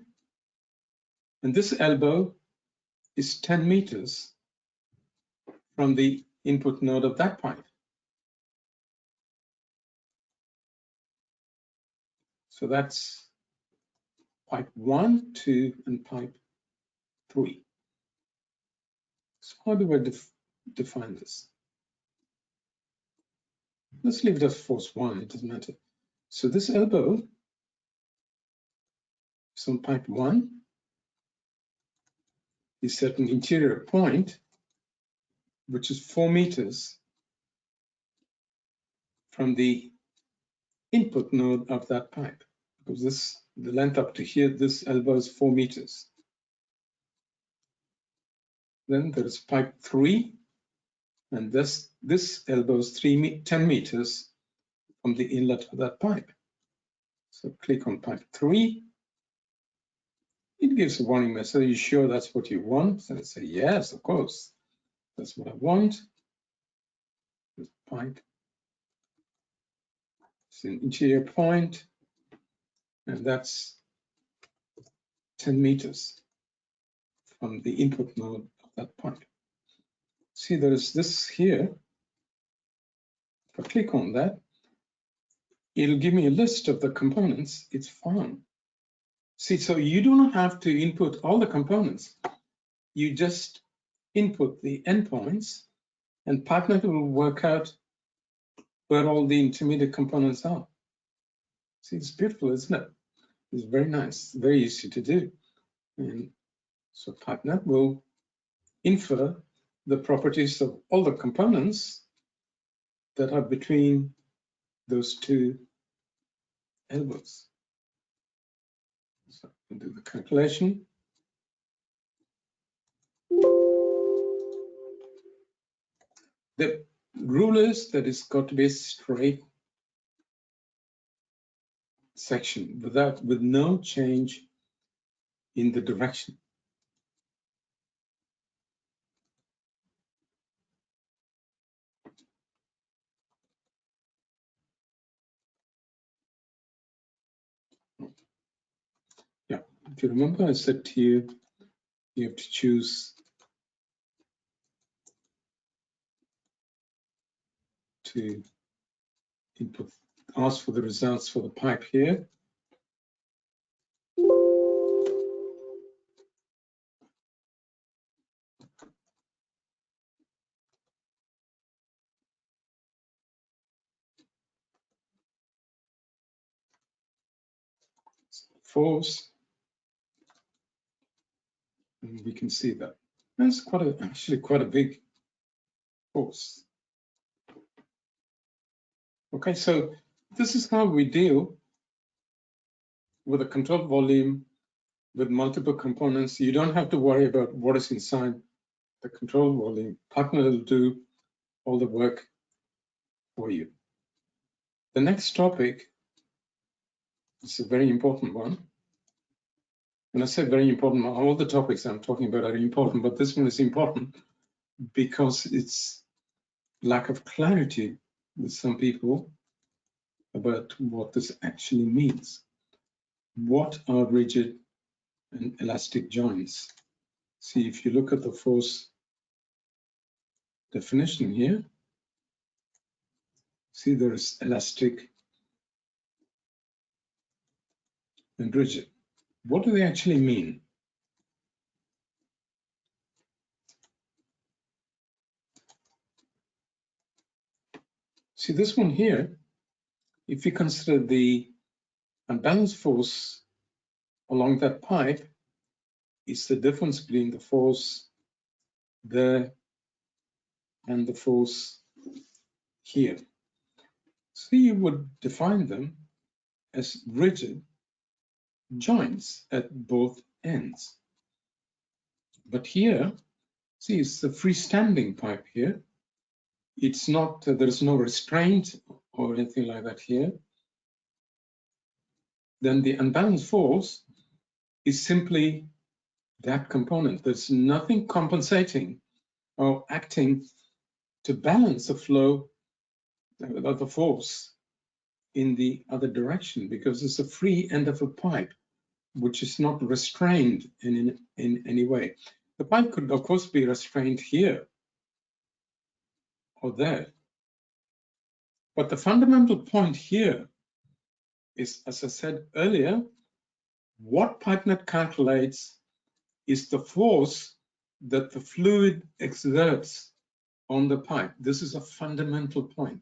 And this elbow is 10 meters from the input node of that pipe. So that's pipe 1, 2, and pipe 3. So how do I define this? Let's leave it as force 1, it doesn't matter. So this elbow is on pipe 1. Is at an interior point, which is 4 meters from the input node of that pipe, because the length up to here, this elbow is 4 meters. Then there is pipe 3, and this elbow is 10 meters from the inlet of that pipe. So click on pipe 3. It gives a warning message. Are you sure that's what you want? So I say, yes, of course. That's what I want. This pipe. It's an interior point, and that's 10 meters from the input node of that pipe. See, there is this here. If I click on that, it'll give me a list of the components it's found. See, so you do not have to input all the components. You just input the endpoints, and PIPENET will work out where all the intermediate components are. See, it's beautiful, isn't it? It's very nice, very easy to do. And so PIPENET will infer the properties of all the components that are between those two elbows. So I'll do the calculation. The rule is that it's got to be a straight section with no change in the direction. Yeah, if you remember, I said to you, you have to choose to input, ask for the results for the pipe here. force, and we can see that that's actually quite a big force. Okay, so this is how we deal with a controlled volume with multiple components. You don't have to worry about what is inside the controlled volume. PIPENET will do all the work for you. The next topic is a very important one. When I say very important, all the topics I'm talking about are important, but this one is important because it's lack of clarity with some people about what this actually means. What are rigid and elastic joints? See, if you look at the force definition here, see there is elastic and rigid. What do they actually mean? See this one here, if you consider the unbalanced force along that pipe, is the difference between the force there and the force here. So you would define them as rigid joints at both ends. But here, see, it's the freestanding pipe here. It's not, there is no restraint or anything like that here. Then the unbalanced force is simply that component. There's nothing compensating or acting to balance the flow of the force in the other direction, because it's a free end of a pipe which is not restrained in any way. The pipe could, of course, be restrained here or there. But the fundamental point here is, as I said earlier, what PIPENET calculates is the force that the fluid exerts on the pipe. This is a fundamental point.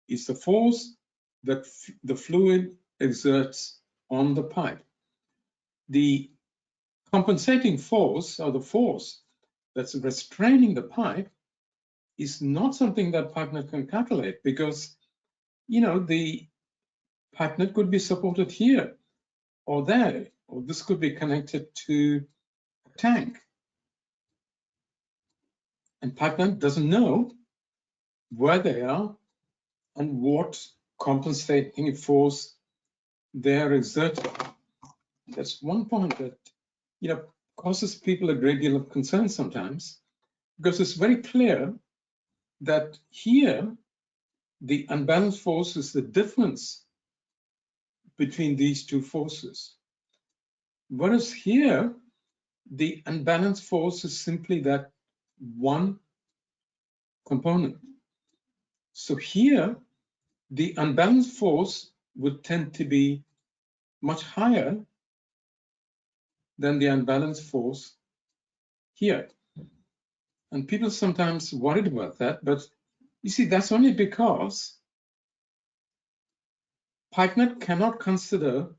It's the force that the fluid exerts on the pipe. The compensating force, or the force that's restraining the pipe, is not something that PIPENET can calculate, because, you know, the PIPENET could be supported here or there, or this could be connected to a tank. And PIPENET doesn't know where they are and what compensating force they're exerting. That's one point that, you know, causes people a great deal of concern sometimes, because it's very clear that here the unbalanced force is the difference between these two forces. Whereas here, the unbalanced force is simply that one component. So here, the unbalanced force would tend to be much higher than the unbalanced force here. And people sometimes worried about that, but you see, that's only because PIPENET cannot consider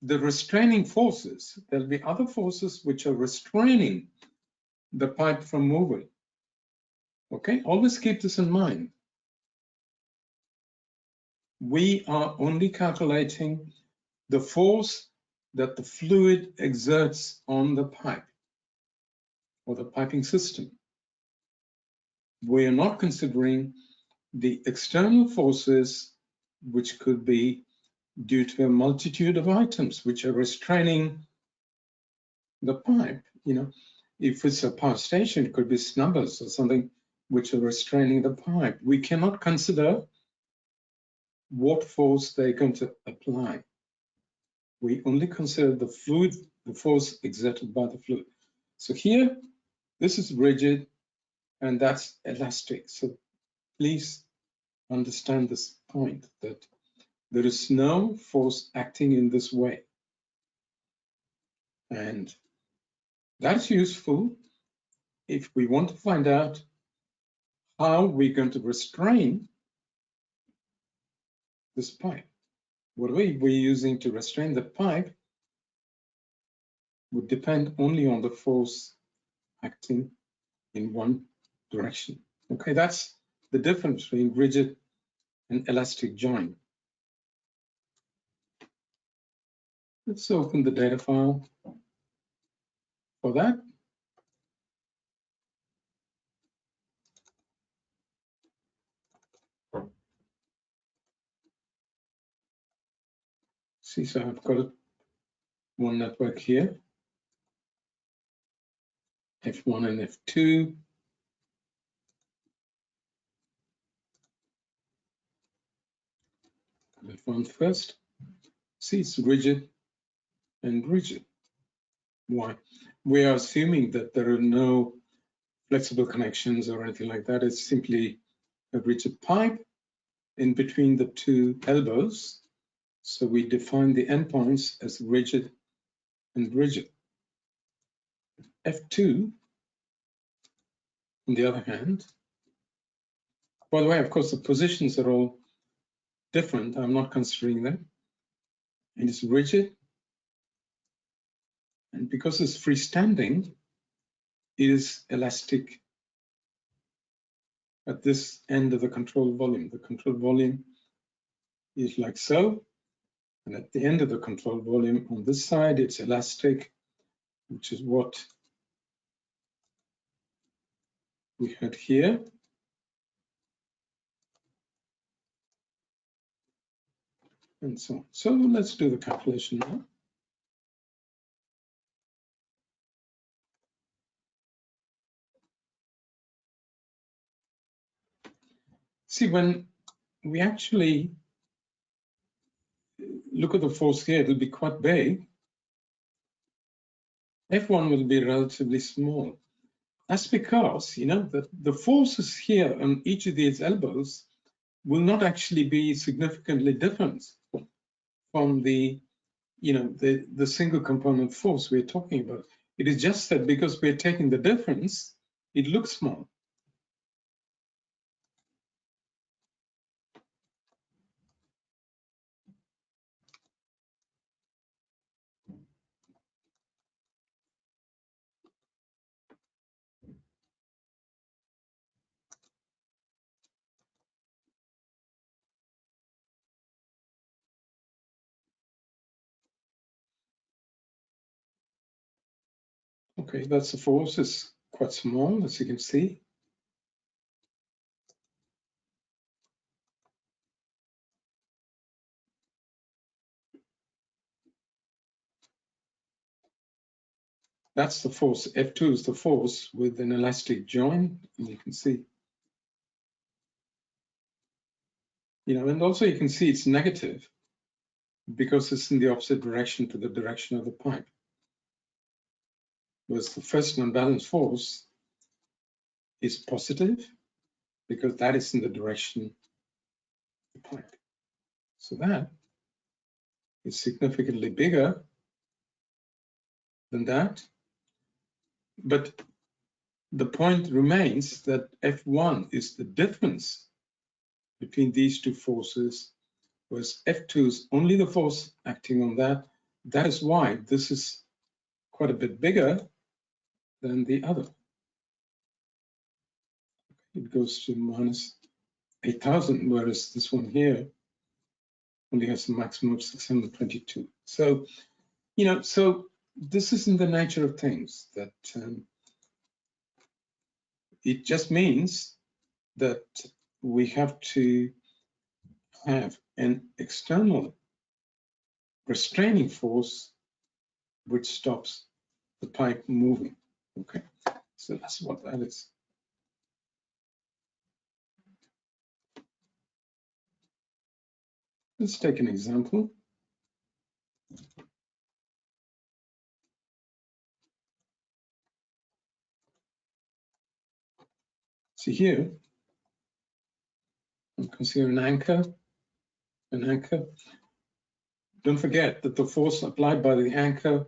the restraining forces. There'll be other forces which are restraining the pipe from moving. Okay, always keep this in mind. We are only calculating the force that the fluid exerts on the pipe or the piping system. We are not considering the external forces, which could be due to a multitude of items which are restraining the pipe. You know, if it's a power station, it could be snubbers or something which are restraining the pipe. We cannot consider what force they're going to apply. We only consider the fluid, the force exerted by the fluid. So here, this is rigid and that's elastic. So please understand this point, that there is no force acting in this way. And that's useful if we want to find out how we're going to restrain this pipe. whatever we're using to restrain the pipe would depend only on the force acting in one direction. Okay, that's the difference between rigid and elastic joint. Let's open the data file for that. See, so I've got one network here, F1 and F2. F1 first. See, it's rigid and rigid. Why? We are assuming that there are no flexible connections or anything like that. It's simply a rigid pipe in between the two elbows. So we define the endpoints as rigid and rigid. F2, on the other hand, by the way, of course, the positions are all different. I'm not considering them. And it's rigid. And because it's freestanding, it is elastic at this end of the control volume. The control volume is like so. And at the end of the control volume on this side, it's elastic, which is what we had here. And so on. So let's do the calculation now. See, when we actually look at the force here, it'll be quite big. F1 will be relatively small. That's because, you know, the forces here on each of these elbows will not actually be significantly different from the, you know, the single component force we're talking about. It is just that because we're taking the difference, it looks small. Okay, that's the force. It's quite small, as you can see. That's the force. F2 is the force with an elastic joint, and you can see. You know, and also you can see it's negative because it's in the opposite direction to the direction of the pipe. Whereas the first unbalanced force is positive because that is in the direction of the pipe. So that is significantly bigger than that. But the point remains that F1 is the difference between these two forces, whereas F2 is only the force acting on that. That is why this is quite a bit bigger than the other. It goes to minus 8,000, whereas this one here only has a maximum of 622. So, you know, so this is in the nature of things that it just means that we have to have an external restraining force which stops the pipe moving. Okay, so that's what that is. Let's take an example. See here, I'm considering an anchor. Don't forget that the force applied by the anchor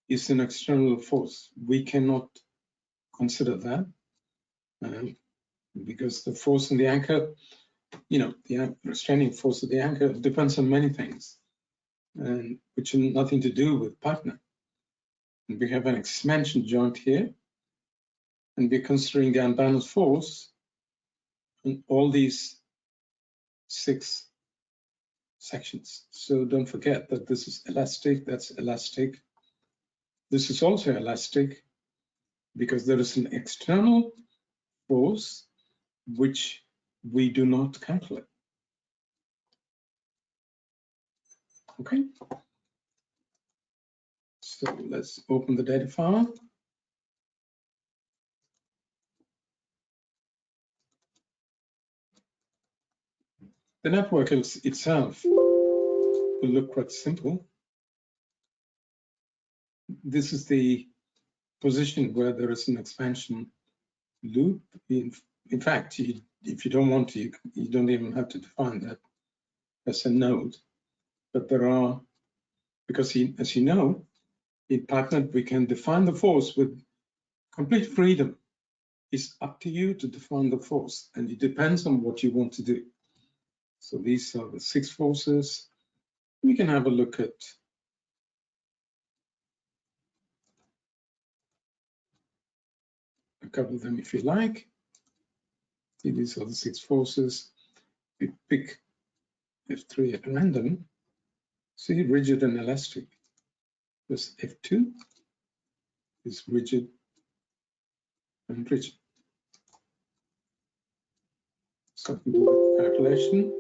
is an external force. We cannot consider that because the force in the anchor, you know, the restraining force of the anchor depends on many things. and which has nothing to do with PIPENET. And we have an expansion joint here, and we're considering the unbalanced force in all these 6 sections. So don't forget that this is elastic, that's elastic. This is also elastic because there is an external force which we do not calculate. Okay. So let's open the data file. The network itself will look quite simple. This is the position where there is an expansion loop. In fact, if you don't want to, you don't even have to define that as a node. But there are, because as you know, in PIPENET, we can define the force with complete freedom. It's up to you to define the force, and it depends on what you want to do. So these are the 6 forces. We can have a look at a couple of them if you like. See, these are the 6 forces. We pick F3 at random. See, rigid and elastic. This F2 is rigid and rigid. So I can do the calculation.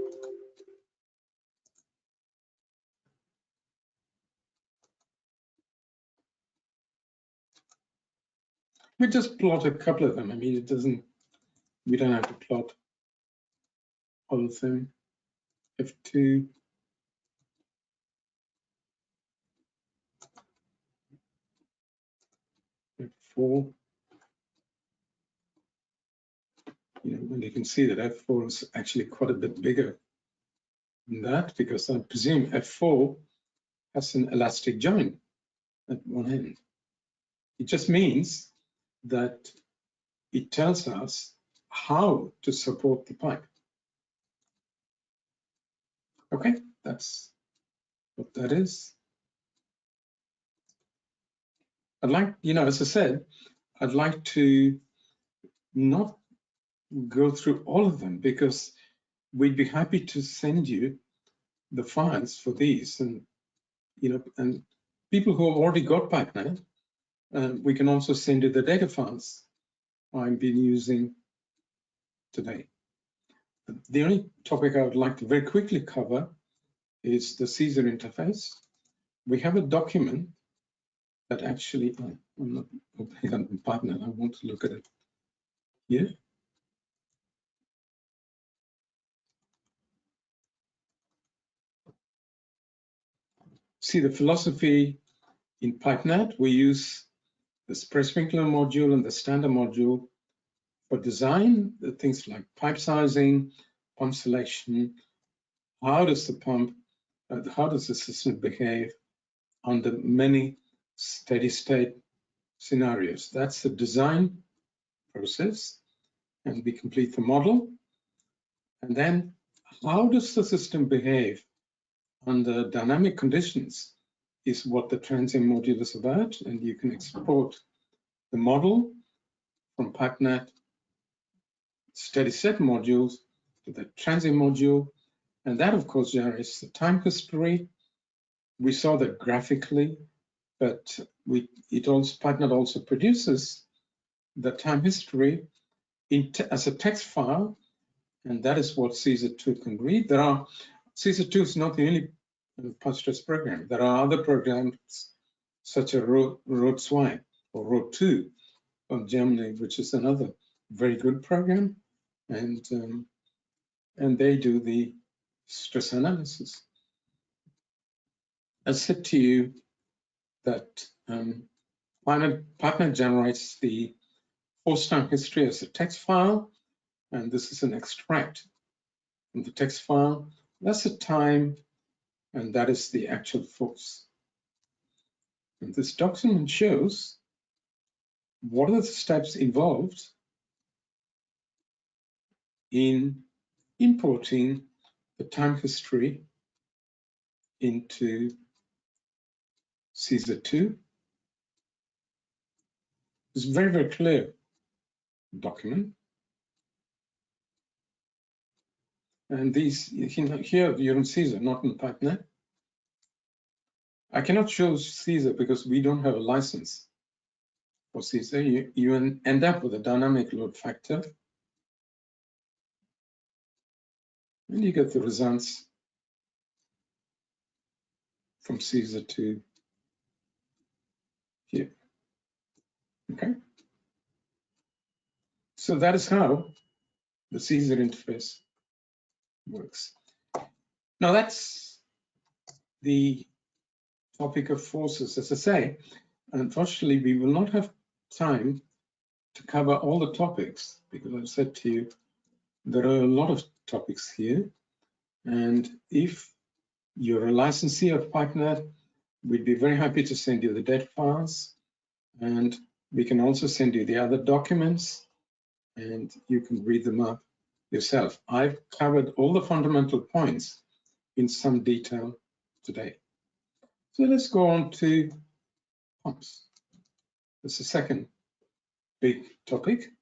We just plot a couple of them. I mean, we don't have to plot all of them. F2, F4. And you can see that F4 is actually quite a bit bigger than that, because I presume F4 has an elastic joint at one end. It just means that it tells us how to support the pipe. Okay, that's what that is. I'd like, as I said, I'd like to not go through all of them, because we'd be happy to send you the files for these, and and people who have already got PIPENET, we can also send you the data files I've been using today. The only topic I would like to very quickly cover is the Caesar interface. We have a document that actually, I'm not opening up in PIPENET, I want to look at it here. See the philosophy in PIPENET. We use the spread-sprinkler module and the standard module for design, the things like pipe sizing, pump selection, how does the system behave under many steady state scenarios. That's the design process, and we complete the model. And then how does the system behave under dynamic conditions is what the transient module is about, and you can export the model from PIPENET steady state modules to the transient module, and that of course generates the time history. We saw that graphically, but PIPENET also produces the time history as a text file, and that is what Caesar2 can read. Caesar2 is not the only Postgres program. There are other programs such as Rot2 or Rot2 of Germany, which is another very good program, and they do the stress analysis. I said to you that PIPENET generates the force time history as a text file, and this is an extract from the text file. That's the time, and that is the actual force. And this document shows what are the steps involved in importing the time history into Caesar 2. It's very, very clear document. And these, here you're in Caesar, not in PIPENET. I cannot show Caesar because we don't have a license for Caesar. You end up with a dynamic load factor. And you get the results from Caesar to here. Okay. So that is how the Caesar interface works. Now that's the topic of forces. As I say, unfortunately, we will not have time to cover all the topics because I've said to you, there are a lot of topics here. And if you're a licensee of PIPENET, we'd be very happy to send you the data files. And we can also send you the other documents and you can read them up yourself. I've covered all the fundamental points in some detail today. So let's go on to pumps. That's the second big topic.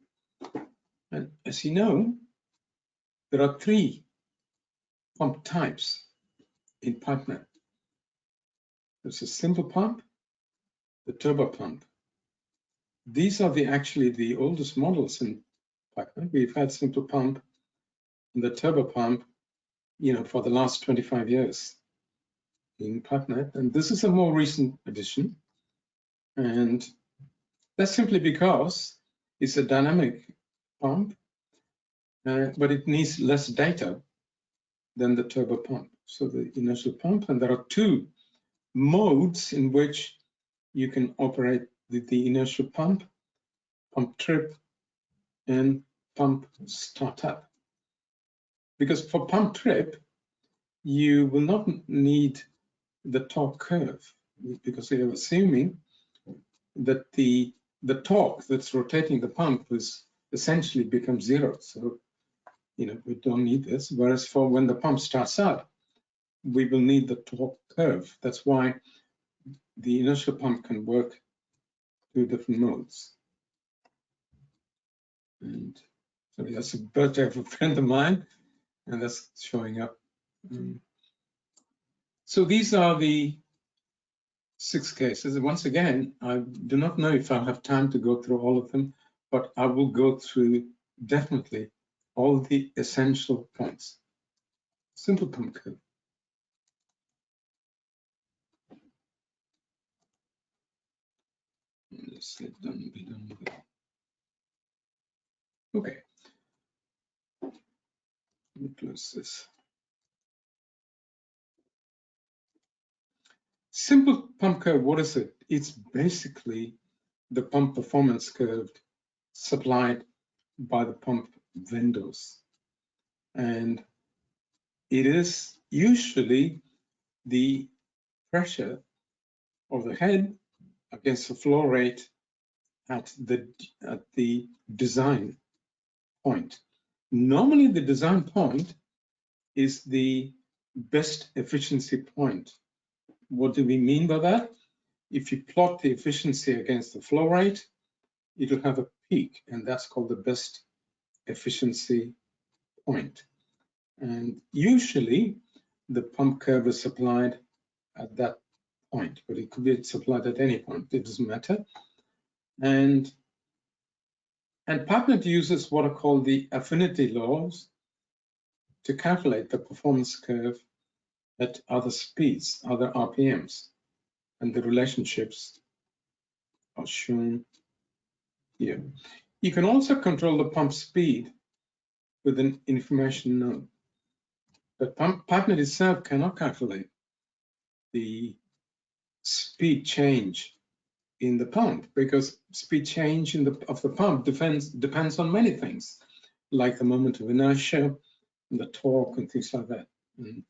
And as you know, there are 3 pump types in PIPENET. There's a simple pump, the turbo pump. These are actually the oldest models in PIPENET. We've had simple pump and the turbo pump, for the last 25 years in PIPENET. And this is a more recent addition. And that's simply because it's a dynamic pump, but it needs less data than the turbo pump. So the inertial pump, and there are 2 modes in which you can operate the inertial pump, pump trip, and pump startup. Because for pump trip, you will not need the torque curve because you're assuming that the torque that's rotating the pump is essentially becomes 0. So, we don't need this. Whereas for when the pump starts up, we will need the torque curve. That's why the inertial pump can work 2 different modes. And so that's a birthday of a friend of mine, and that's showing up. So these are the 6 cases. Once again, I do not know if I'll have time to go through all of them, but I will go through definitely all the essential points. Simple pump curve. Let's be done with it. Okay. Let me close this. Simple pump curve, what is it? It's basically the pump performance curve supplied by the pump vendors. And it is usually the pressure of the head against the flow rate at the design point. Normally the design point is the best efficiency point. What do we mean by that? If you plot the efficiency against the flow rate, it will have a peak, and that's called the best efficiency point. And usually the pump curve is supplied at that point, but it could be supplied at any point, it doesn't matter. And PIPENET uses what are called the affinity laws to calculate the performance curve at other speeds, other RPMs. And the relationships are shown here. You can also control the pump speed with an information node. But PIPENET itself cannot calculate the speed change in the pump because speed change of the pump depends on many things, like the moment of inertia, and the torque, and things like that. And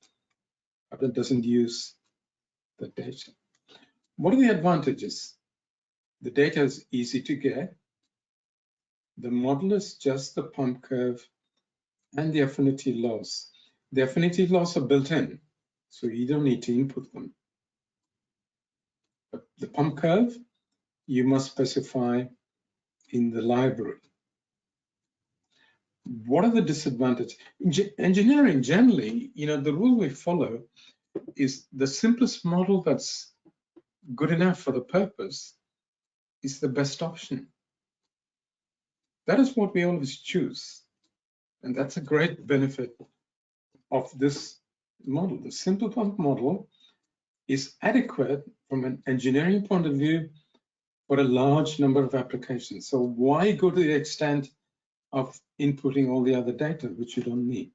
PIPENET doesn't use the data. What are the advantages? The data is easy to get. The model is just the pump curve and the affinity laws. The affinity laws are built in, so you don't need to input them. the pump curve, you must specify in the library. What are the disadvantages? Engineering generally, the rule we follow is the simplest model that's good enough for the purpose is the best option. That is what we always choose. And that's a great benefit of this model. The simple pump model is adequate from an engineering point of view for a large number of applications. So why go to the extent of inputting all the other data, which you don't need?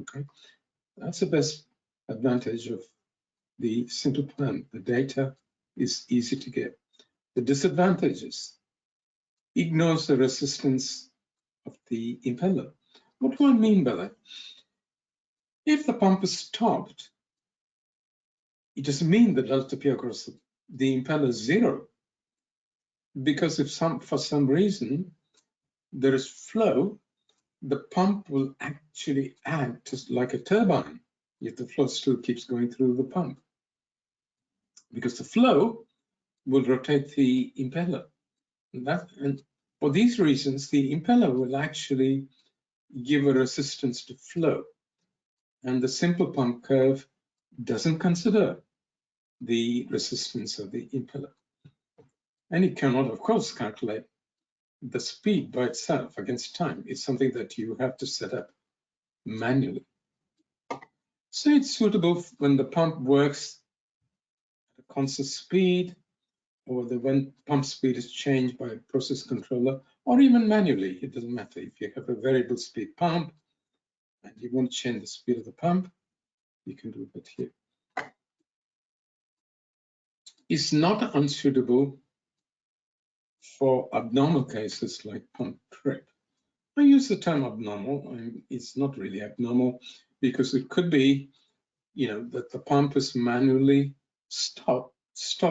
Okay, that's the best advantage of the simple pump. The data is easy to get. The disadvantages: ignores the resistance of the impeller. What do I mean by that? If the pump is stopped, it doesn't mean the delta P across the impeller is zero, because if for some reason there is flow, the pump will actually act like a turbine if the flow still keeps going through the pump, because the flow will rotate the impeller. And for these reasons, the impeller will actually give a resistance to flow. And the simple pump curve doesn't consider the resistance of the impeller. And it cannot, of course, calculate the speed by itself against time. It's something that you have to set up manually. So it's suitable when the pump works at a constant speed, or when pump speed is changed by a process controller, or even manually. It doesn't matter. If you have a variable speed pump and you want to change the speed of the pump, you can do that here. It's not unsuitable for abnormal cases like pump trip. I use the term abnormal. It's not really abnormal, because it could be, that the pump is manually stopped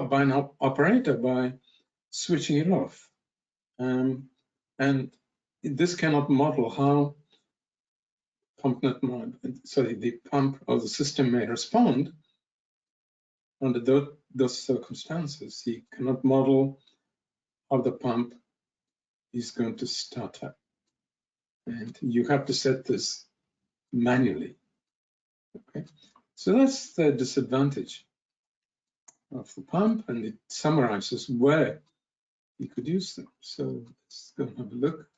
by an operator by switching it off. And this cannot model how the pump or the system may respond under those circumstances. You cannot model how the pump is going to start up. And you have to set this manually. Okay, so that's the disadvantage of the pump, and it summarizes where you could use them. So let's go and have a look.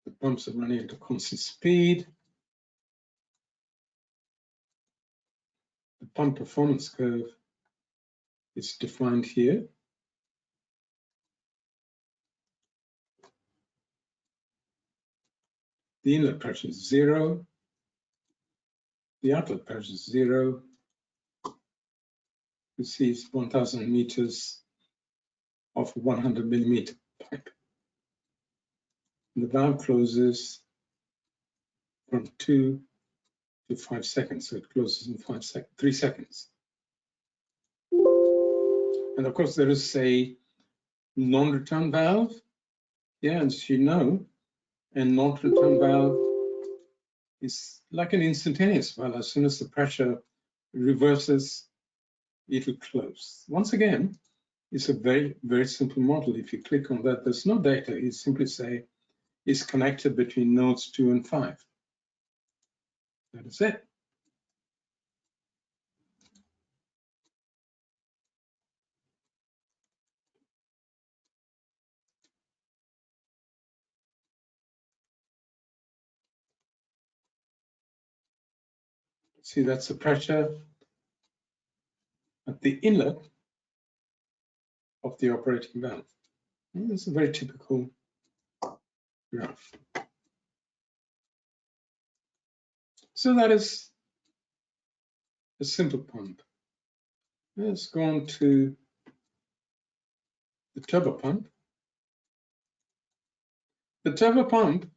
The pumps are running at a constant speed. The pump performance curve is defined here. The inlet pressure is 0. The outlet pressure is 0. You see it's 1,000 meters of 100 millimeter pipe. The valve closes from 2 to 5 seconds, so it closes in 3 seconds. And of course, there is a non-return valve. Yeah, as you know, a non-return valve is like an instantaneous valve. As soon as the pressure reverses, it'll close. Once again, it's a very, very simple model. If you click on that, there's no data. You simply say it's connected between nodes 2 and 5. That is it. See, that's the pressure at the inlet of the operating valve. And it's a very typical graph. So that is a simple pump. Let's go on to the turbo pump. The turbo pump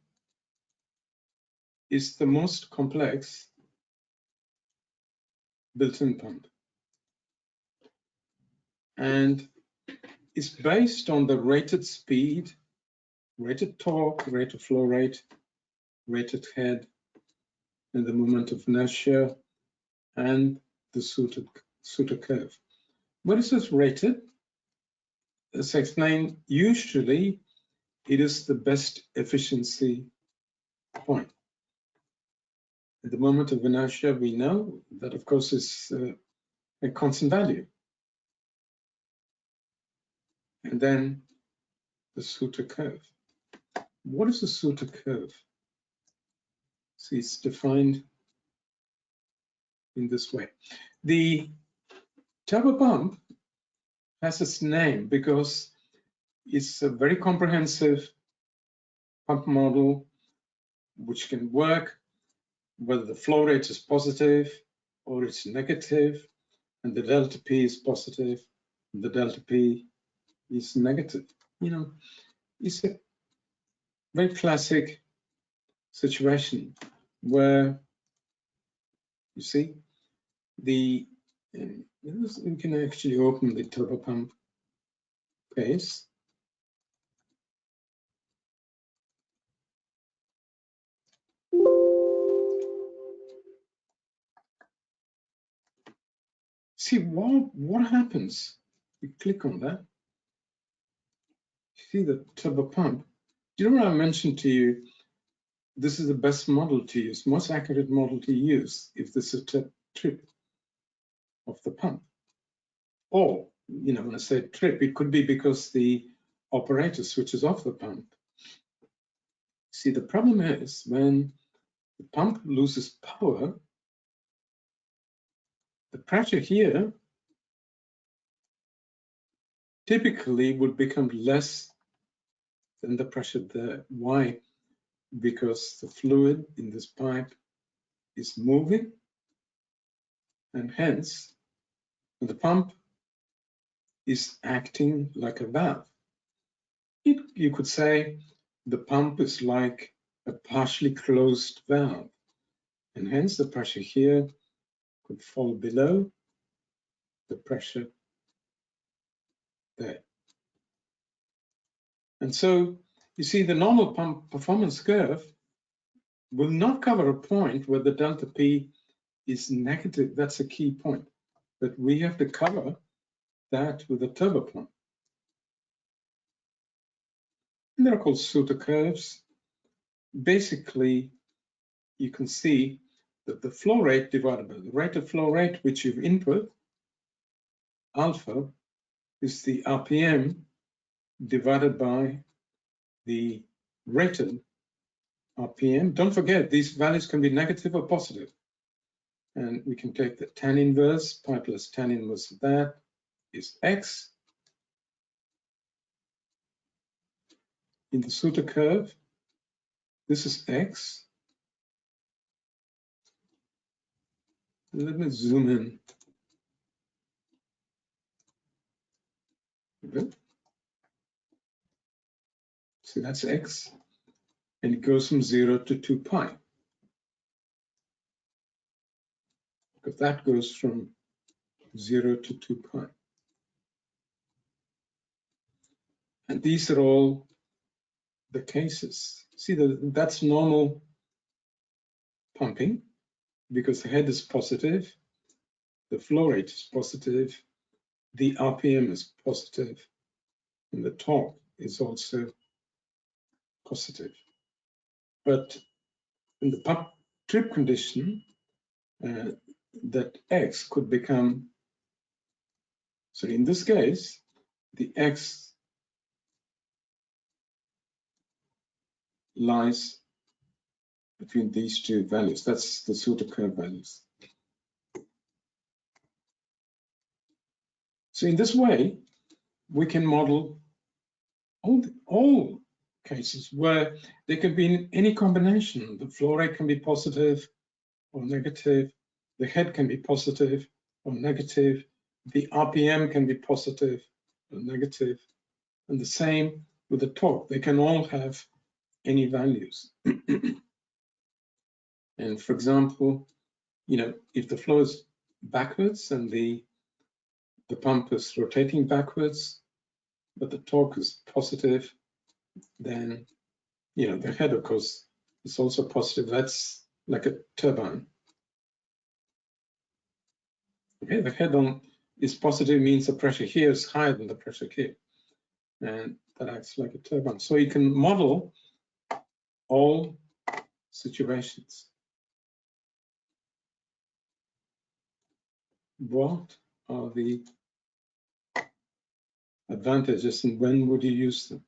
is the most complex built-in pump. and is based on the rated speed, rated torque, rate of flow rate, rated head, and the moment of inertia, and the Suter curve. What is this rated? As I explained, usually it is the best efficiency point. At the moment of inertia, we know that, of course, is a constant value. And then the Suter curve. What is the Suter curve? See, it's defined in this way. The turbo pump has its name because it's a very comprehensive pump model which can work whether the flow rate is positive or it's negative, and the delta P is positive, and the delta P is negative. You know, it's a very classic situation where you see we can actually open the turbo pump case. See what happens. You click on that. See the turbo pump. Do you remember I mentioned to you this is the best model to use, most accurate model to use if this is a trip of the pump? Or, you know, when I say trip, it could be because the operator switches off the pump. See, the problem is when the pump loses power, the pressure here typically would become less than the pressure there. Why? Because the fluid in this pipe is moving, and hence the pump is acting like a valve. You could say the pump is like a partially closed valve, and hence the pressure here could fall below the pressure there. And so you see the normal pump performance curve will not cover a point where the delta P is negative. That's a key point. But we have to cover that with a turbo pump. And they're called Suter curves. Basically, you can see that the flow rate divided by the rate of flow rate, which you've input, alpha, is the RPM divided by the rated RPM. Don't forget, these values can be negative or positive. And we can take the tan inverse, pi plus tan inverse of that is x. In the Suter curve, this is x. Let me zoom in. Okay. So that's x, and it goes from 0 to 2 pi. Because that goes from 0 to 2 pi. And these are all the cases. See, that's normal pumping because the head is positive, the flow rate is positive, the RPM is positive, and the torque is also positive. But in the pump trip condition, that x could become, so in this case, the x lies between these two values. That's the Suter curve values. So in this way, we can model all cases where there can be any combination. The flow rate can be positive or negative. The head can be positive or negative. The RPM can be positive or negative. And the same with the torque. They can all have any values. And for example, you know, if the flow is backwards and the the pump is rotating backwards, but the torque is positive, then the head, of course, is also positive. That's like a turbine. Okay, the head on is positive means the pressure here is higher than the pressure here, and that acts like a turbine. So you can model all situations. What are the advantages and when would you use them?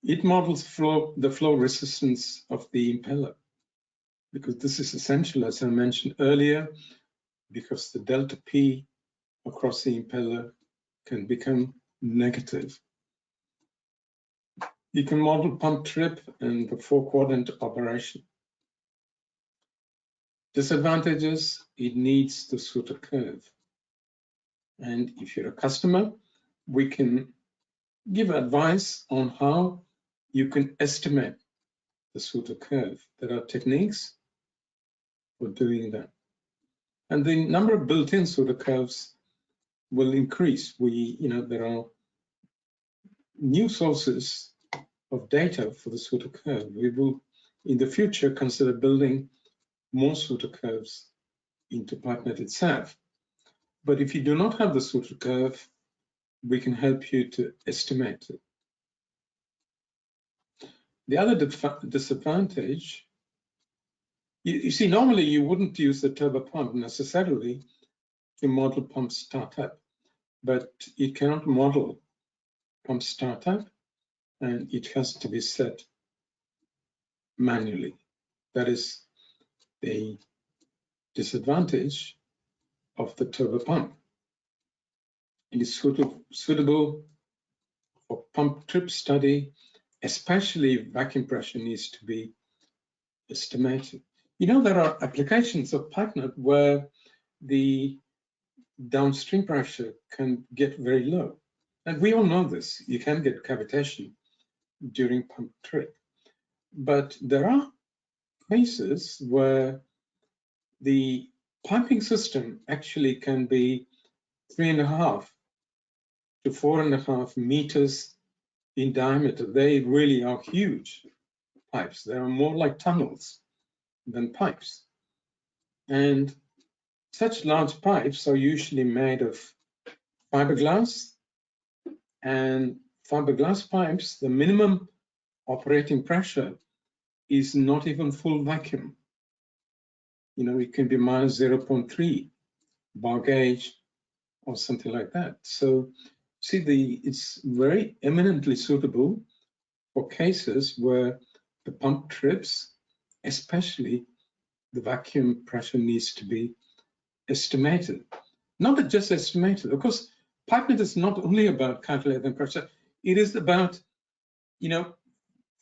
It models the flow resistance of the impeller, because this is essential, as I mentioned earlier, because the delta P across the impeller can become negative. You can model pump trip and the 4-quadrant operation. Disadvantages, it needs to suit a curve. And if you're a customer, we can give advice on how you can estimate the Suter curve. There are techniques for doing that. And the number of built-in Suter curves will increase. There are new sources of data for the Suter curve. We will, in the future, consider building more Suter curves into PIPENET itself. But if you do not have the Suter curve, we can help you to estimate it. The other disadvantage, you see, normally you wouldn't use the turbo pump necessarily to model pump startup, but it cannot model pump startup, and it has to be set manually. That is the disadvantage of the turbo pump. It is suitable for pump trip study, especially vacuum pressure needs to be estimated. There are applications of PIPENET where the downstream pressure can get very low. And we all know this. You can get cavitation during pump trip. But there are cases where the piping system actually can be 3.5 to 4.5 meters in diameter. They really are huge pipes. They are more like tunnels than pipes. And such large pipes are usually made of fiberglass, and fiberglass pipes, the minimum operating pressure is not even full vacuum. It can be minus 0.3 bar gauge or something like that. So see, it's very eminently suitable for cases where the pump trips, especially the vacuum pressure needs to be estimated. Not just estimated. Of course, PIPENET is not only about calculating pressure, it is about,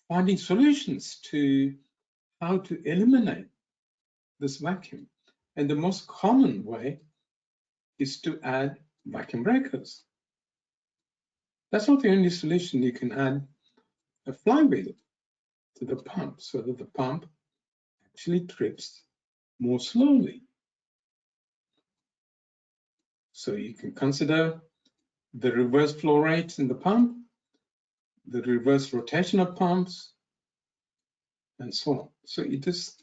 finding solutions to how to eliminate this vacuum. And the most common way is to add vacuum breakers. That's not the only solution. You can add a flywheel to the pump so that the pump actually trips more slowly. So you can consider the reverse flow rate in the pump, the reverse rotation of pumps, and so on. So it is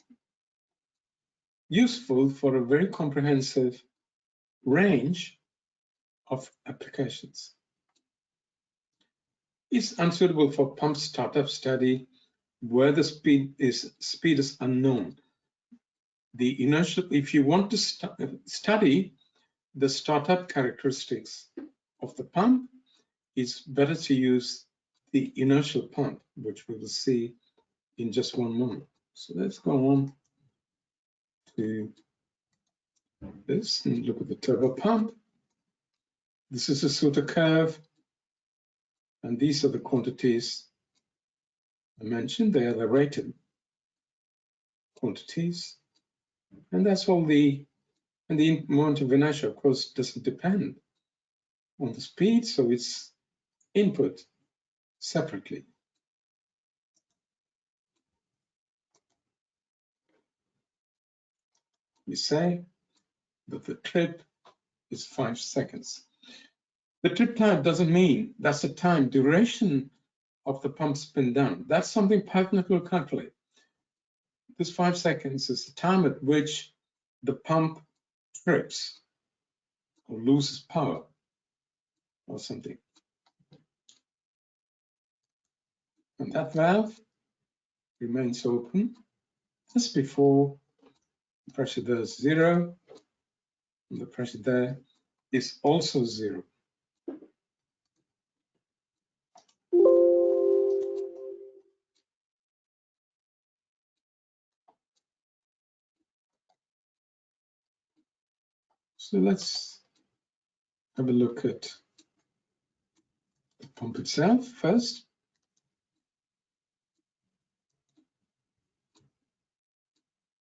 useful for a very comprehensive range of applications. It's unsuitable for pump startup study where the speed is unknown. The inertial, if you want to study the startup characteristics of the pump, it's better to use the inertial pump, which we will see in just one moment. So let's go on to this and look at the turbo pump. This is a Suter curve, and these are the quantities I mentioned. They are the rated quantities, and that's all and the amount of inertia, of course, doesn't depend on the speed, so it's input separately. We say but the trip is 5 seconds. The trip time doesn't mean that's the time duration of the pump spin down. That's something PIPENET will calculate. This 5 seconds is the time at which the pump trips or loses power or something. And that valve remains open just before the pressure there is 0, and the pressure there is also 0. So let's have a look at the pump itself first.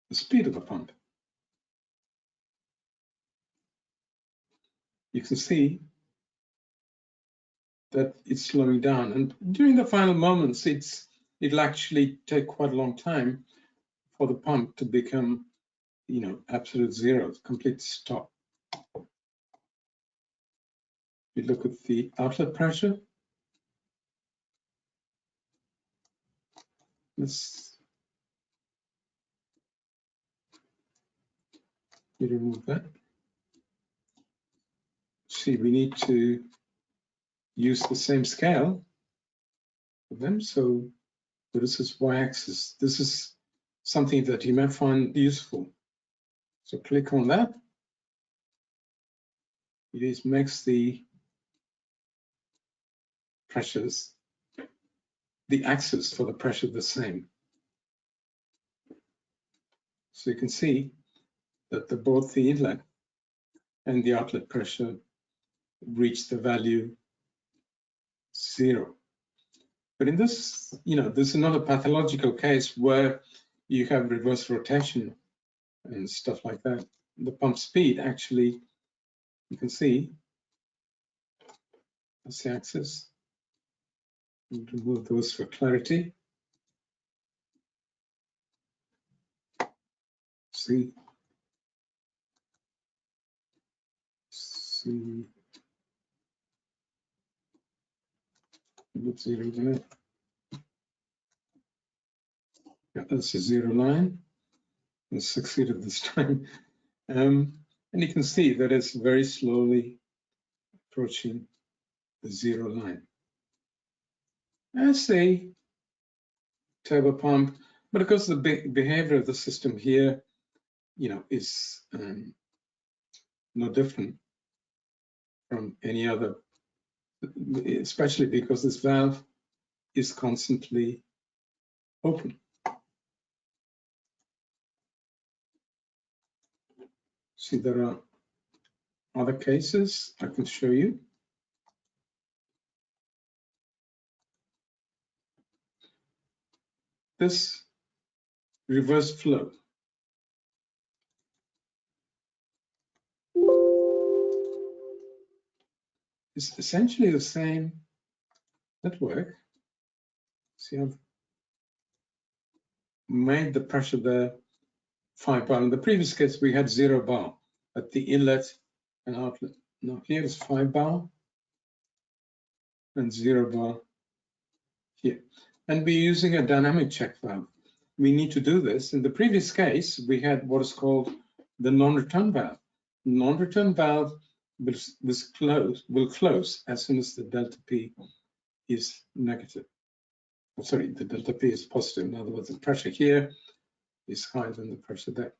The speed of the pump. You can see that it's slowing down, and during the final moments, it'll actually take quite a long time for the pump to become, absolute zero, complete stop. We look at the outlet pressure. Let's remove that. See, we need to use the same scale for them. So this is y-axis. This is something that you may find useful. So click on that. It makes the pressures, the axis for the pressure the same. So you can see that both the inlet and the outlet pressure reach the value 0. But in this, this is not a pathological case where you have reverse rotation and stuff like that. The pump speed actually, you can see, that's the axis. We'll remove those for clarity. See, put 0 there. Yeah, that's a 0 line. I succeeded this time. And you can see that it's very slowly approaching the 0 line. As a turbo pump, but of course the behavior of the system here, is no different from any other, especially because this valve is constantly open. See, there are other cases I can show you. This reverse flow. It's essentially the same network. See, I've made the pressure there 5 bar. In the previous case, we had 0 bar at the inlet and outlet. Now here is 5 bar and 0 bar here. And we're using a dynamic check valve. We need to do this. In the previous case, we had what is called the non-return valve. Non-return valve will close as soon as the delta P is negative. Sorry, the delta P is positive. In other words, the pressure here is higher than the pressure there.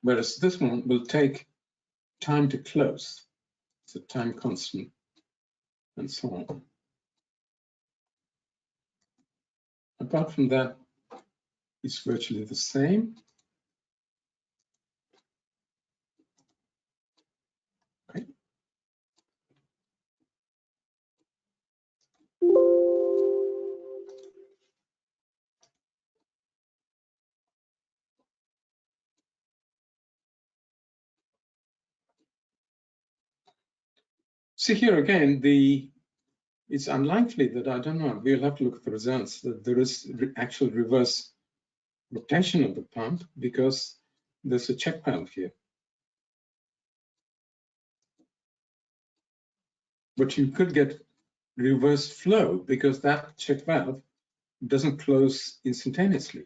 Whereas this one will take time to close. It's a time constant and so on. Apart from that, it's virtually the same. Okay. See here again, it's unlikely that, I don't know, we'll have to look at the results, that there is actual reverse rotation of the pump because there's a check valve here. but you could get reverse flow because that check valve doesn't close instantaneously.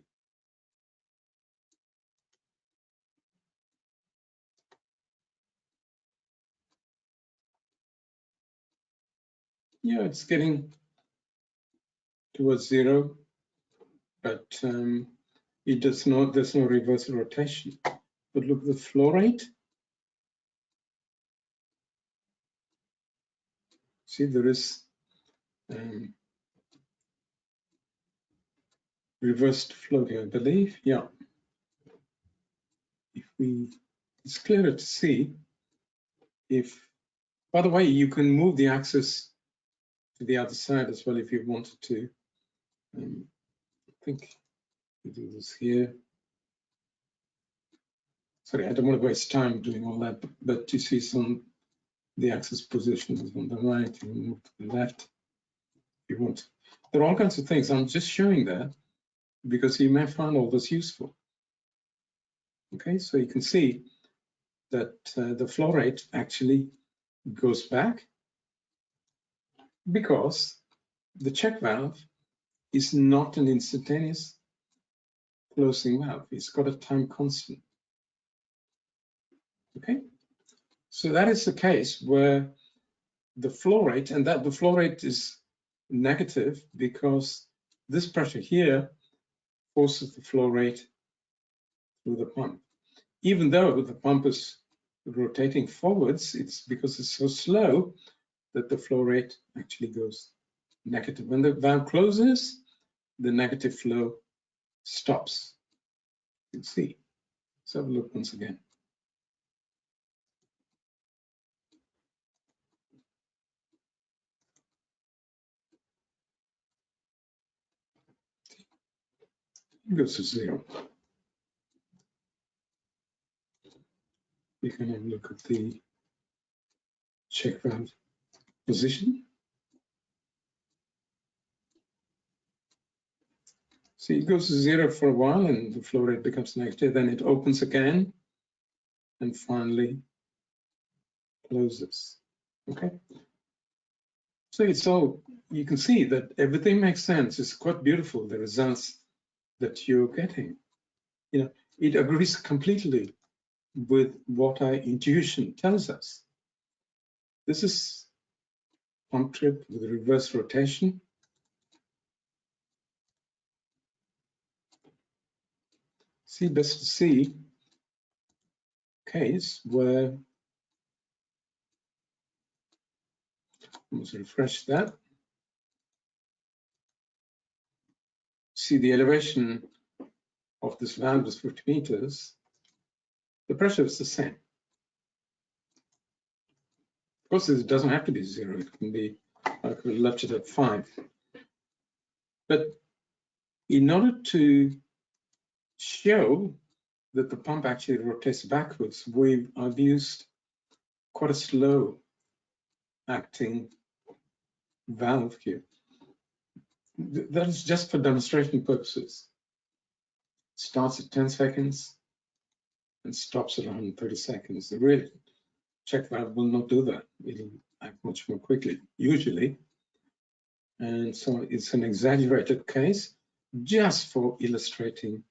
Yeah, it's getting towards zero, but there's no reverse rotation. But look at the flow rate. See, there is reversed flow here, I believe. Yeah. It's clearer to see if, by the way, you can move the axis to the other side as well if you wanted to. I think we do this here. Sorry, I don't want to waste time doing all that, but you see the axis position is on the right, you move to the left if you want. There are all kinds of things. I'm just showing that because you may find all this useful. Okay, so you can see that the flow rate actually goes back because the check valve is not an instantaneous closing valve. It's got a time constant. Okay, so that is the case where the flow rate, and that the flow rate is negative because this pressure here forces the flow rate through the pump. Even though the pump is rotating forwards, it's because it's so slow that the flow rate actually goes negative. When the valve closes, the negative flow stops. You can see. Let's have a look once again. It goes to zero. You can have a look at the check valve position. See, it goes to zero for a while and the flow rate becomes negative, then it opens again and finally closes. Okay. So it's all, you can see that everything makes sense. It's quite beautiful, the results that you're getting. You know, it agrees completely with what our intuition tells us. This is pump trip with reverse rotation. See, best to see case where, let's refresh that. See, the elevation of this valve is 50 meters. The pressure is the same. Of course, it doesn't have to be zero. It can be, I could have left it at 5. But in order to show that the pump actually rotates backwards, I've used quite a slow acting valve here. That is just for demonstration purposes. It starts at 10 seconds and stops at 130 seconds. The real check valve will not do that. It'll act much more quickly, usually. And so it's an exaggerated case just for illustrating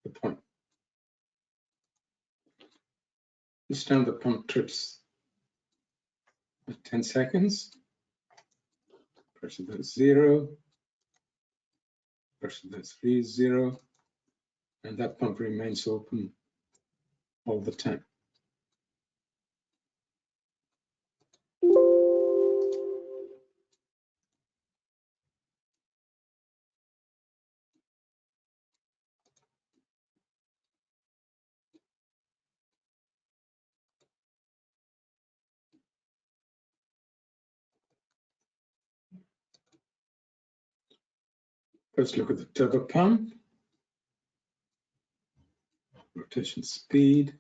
the point. This time the pump trips at 10 seconds. Pressure goes 0. Pressure goes 3 is 0. And that pump remains open all the time. Let's look at the turbo pump. Rotation speed.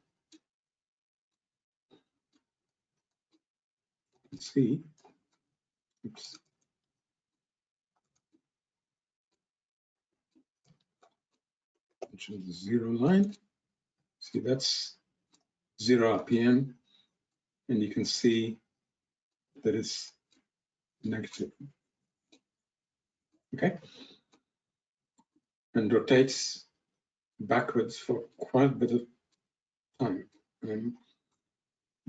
Let's see. Oops. Show the 0 line. See, that's 0 RPM, and you can see that it's negative. Okay, and rotates backwards for quite a bit of time.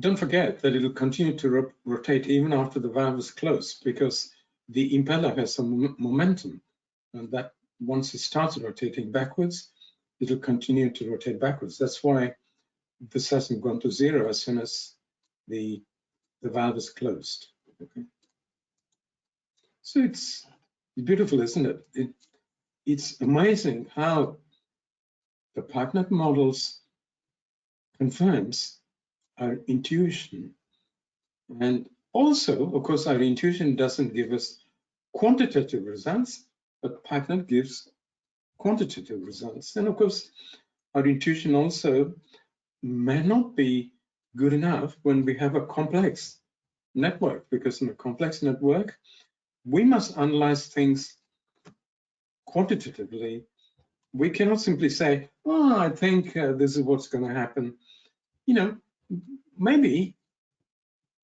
Don't forget that it'll continue to rotate even after the valve is closed, because the impeller has some momentum, and that once it starts rotating backwards, it'll continue to rotate backwards. That's why this hasn't gone to zero as soon as the valve is closed. Okay. So it's beautiful, isn't it? It's amazing how the PIPENET models confirms our intuition. And also, of course, our intuition doesn't give us quantitative results, but PIPENET gives quantitative results. And of course, our intuition also may not be good enough when we have a complex network, because in a complex network, we must analyze things quantitatively. We cannot simply say, oh, I think this is what's going to happen. You know, maybe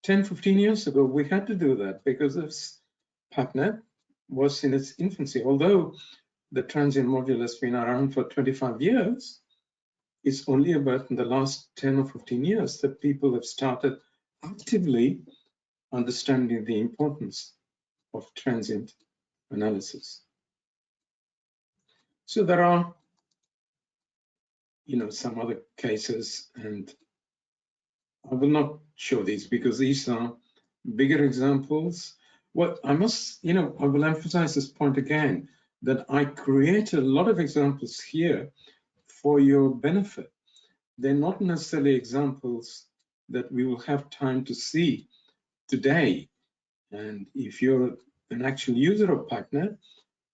10, 15 years ago, we had to do that because PIPENET was in its infancy. Although the transient module has been around for 25 years, it's only about in the last 10 or 15 years that people have started actively understanding the importance of transient analysis. So there are, some other cases, and I will not show these because these are bigger examples. What I must, I will emphasize this point again, that I create a lot of examples here for your benefit. They're not necessarily examples that we will have time to see today. And if you're an actual user of PIPENET,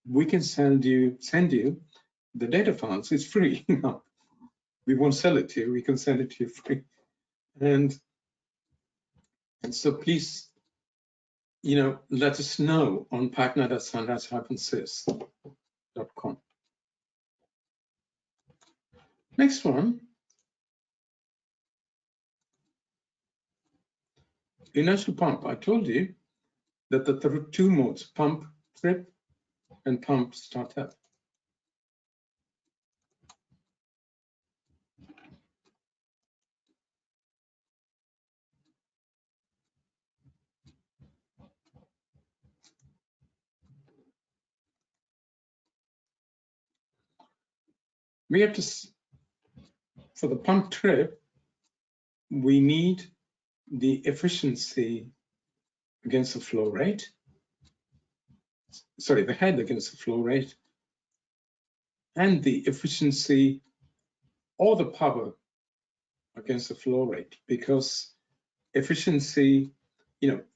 we can send you the data files. It's free. We won't sell it to you. We can send it to you free. And so please, let us know on pipenet@sunrise-sys.com. Next one. Inertial pump. I told you that there are two modes, pump trip and pump startup. We have to, for the pump trip, we need the efficiency against the flow rate. Sorry, the head against the flow rate, and the efficiency or the power against the flow rate, because efficiency,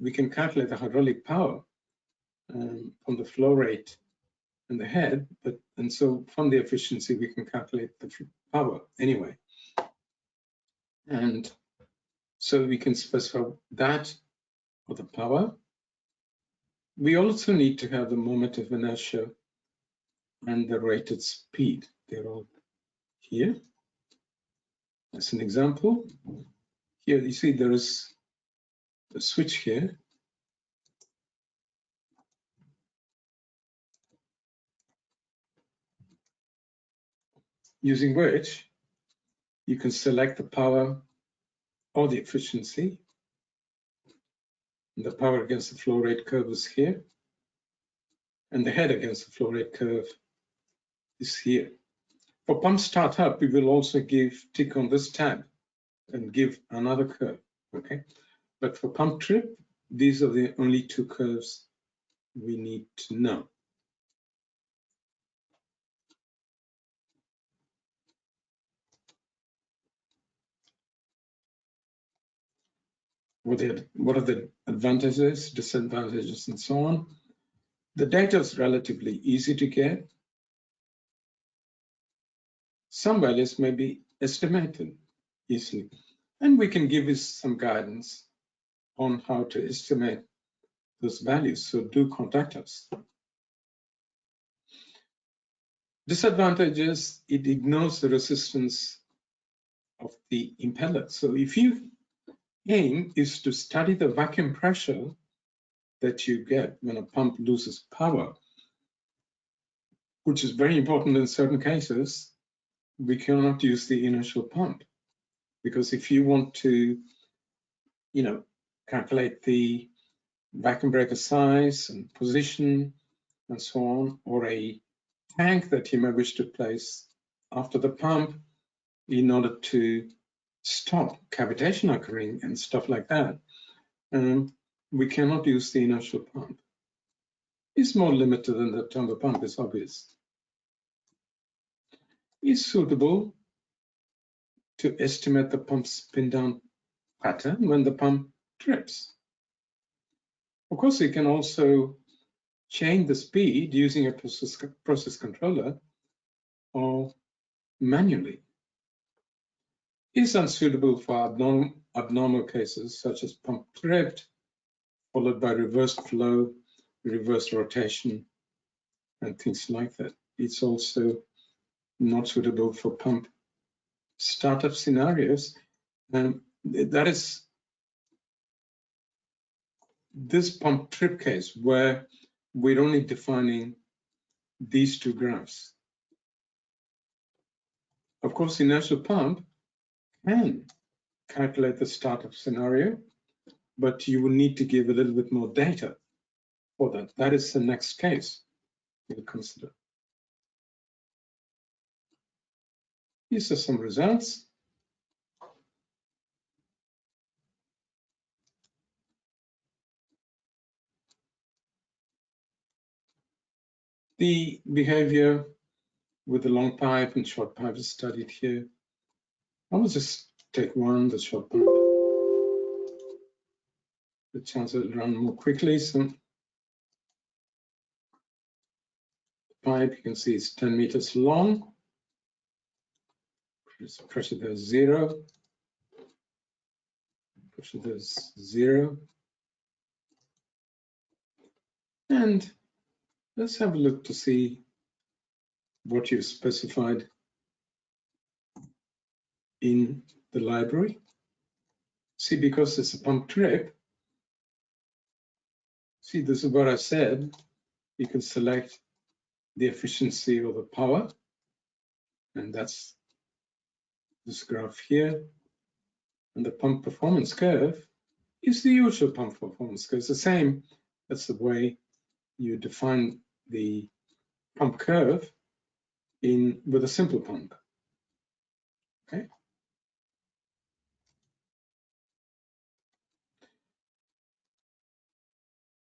we can calculate the hydraulic power from the flow rate and the head, and so from the efficiency we can calculate the power anyway. And so we can specify that for the power. We also need to have the moment of inertia and the rated speed. They're all here. As an example, here you see there is a switch here. Using which you can select the power or the efficiency. And the power against the flow rate curve is here. And the head against the flow rate curve is here. For pump startup, we will also tick on this tab and give another curve, okay? But for pump trip, these are the only two curves we need to know. What are the advantages, disadvantages, and so on? The data is relatively easy to get. Some values may be estimated easily, and we can give you some guidance on how to estimate those values, so do contact us. Disadvantages, it ignores the resistance of the impeller. So if your aim is to study the vacuum pressure that you get when a pump loses power, which is very important in certain cases, we cannot use the inertial pump. Because if you want to, calculate the vacuum breaker size and position and so on, or a tank that you may wish to place after the pump in order to stop cavitation occurring and stuff like that, we cannot use the inertial pump. It's more limited than the Tumba pump, is obvious. It's suitable to estimate the pump's spin down pattern when the pump trips. Of course, you can also change the speed using a process controller or manually. It's unsuitable for abnormal cases such as pump tripped, followed by reversed flow, reverse rotation, and things like that. It's also not suitable for pump startup scenarios. And that is this pump trip case where we're only defining these two graphs. Of course, inertial pump can calculate the startup scenario, but you will need to give a little bit more data for that. That is the next case we'll consider. These are some results. The behavior with the long pipe and short pipe is studied here. I will just take one, the short pipe. The chance it will run more quickly. So the pipe, you can see it's 10 meters long. Pressure there is 0. Pressure there is 0. And let's have a look to see what you've specified in the library. See, because it's a pump trip, see, this is what I said. You can select the efficiency or the power, and that's this graph here. And the pump performance curve is the usual pump performance curve. It's the same. That's the way you define the pump curve with a simple pump. Okay.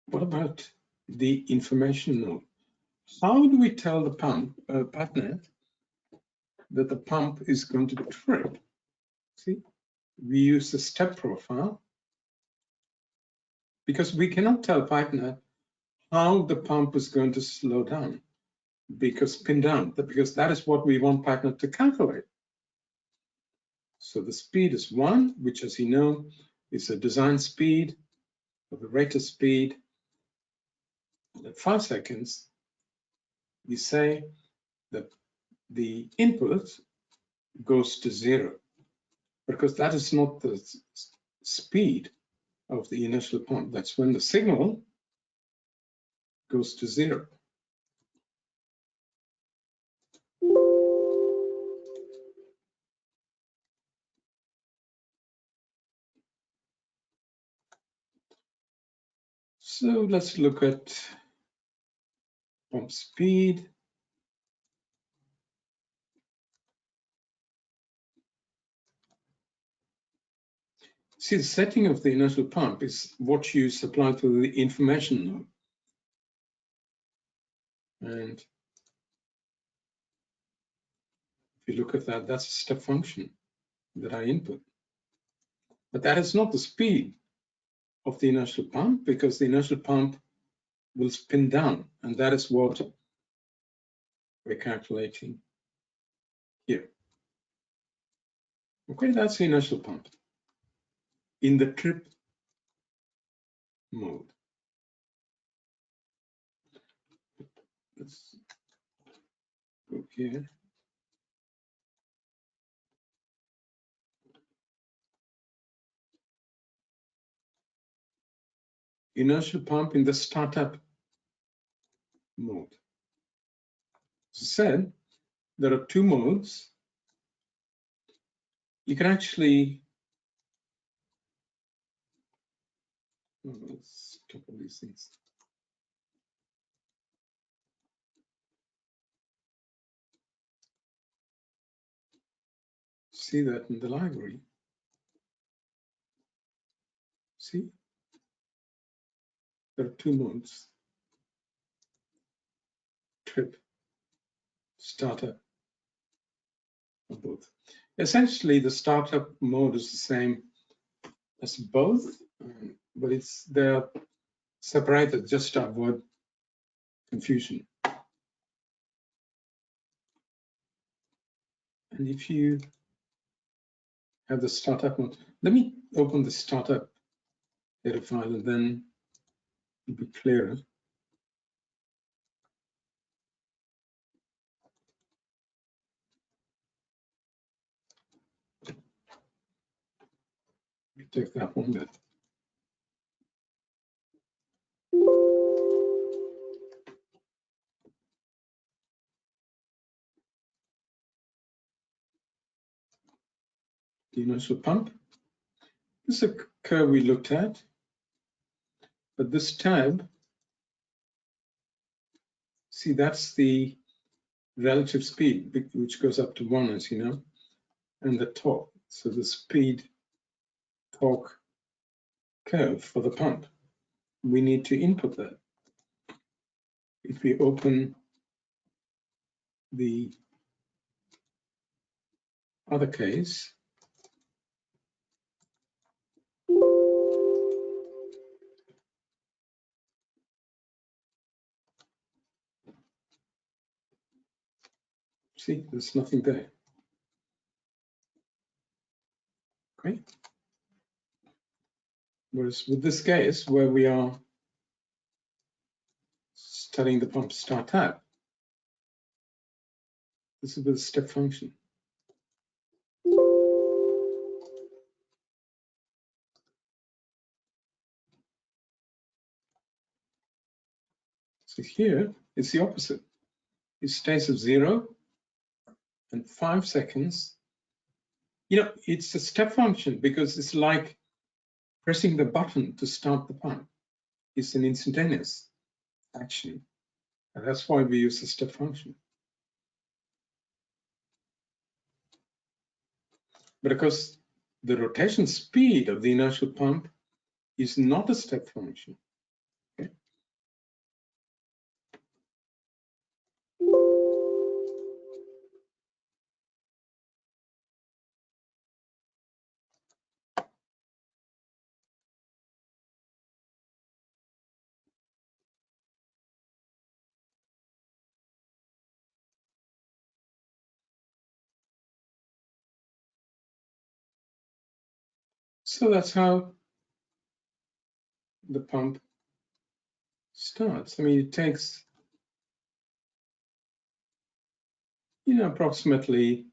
What about the information node? How do we tell the pump PIPENET that the pump is going to trip? See, we use the step profile because we cannot tell PIPENET how the pump is going to slow down, because that is what we want PIPENET to calculate. So the speed is 1, which, as you know, is a design speed or the rated speed. And at 5 seconds, we say that the input goes to 0, because that is not the speed of the initial pump. That's when the signal goes to 0. So let's look at pump speed. See, the setting of the initial pump is what you supply to the information node. And if you look at that, that's a step function that I input. But that is not the speed of the inertial pump, because the inertial pump will spin down, and that is what we're calculating here. Okay, that's the inertial pump in the trip mode. Let's go here. inertial pump in the startup mode. As I said, there are two modes. You can actually let's talk about these things. See that in the library. See, there are two modes: trip, startup, or both. Essentially, the startup mode is the same as both, but they're separated just to avoid confusion. And if you have the startup mode, let me open the startup data file and then it'll be clearer. Take that one then. The inertial pump. This is a curve we looked at, but this tab, see, that's the relative speed, which goes up to 1, as you know, and the torque. So the speed torque curve for the pump. We need to input that. If we open the other case, see, there's nothing there. Okay. Whereas with this case, where we are studying the pump startup, this is with a step function. So here, it's the opposite. It stays at 0 and 5 seconds. You know, it's a step function because it's like pressing the button to start the pump. It's an instantaneous action. And that's why we use the step function. But of course, the rotation speed of the inertial pump is not a step function. Okay? So that's how the pump starts. I mean, it takes, you know, approximately,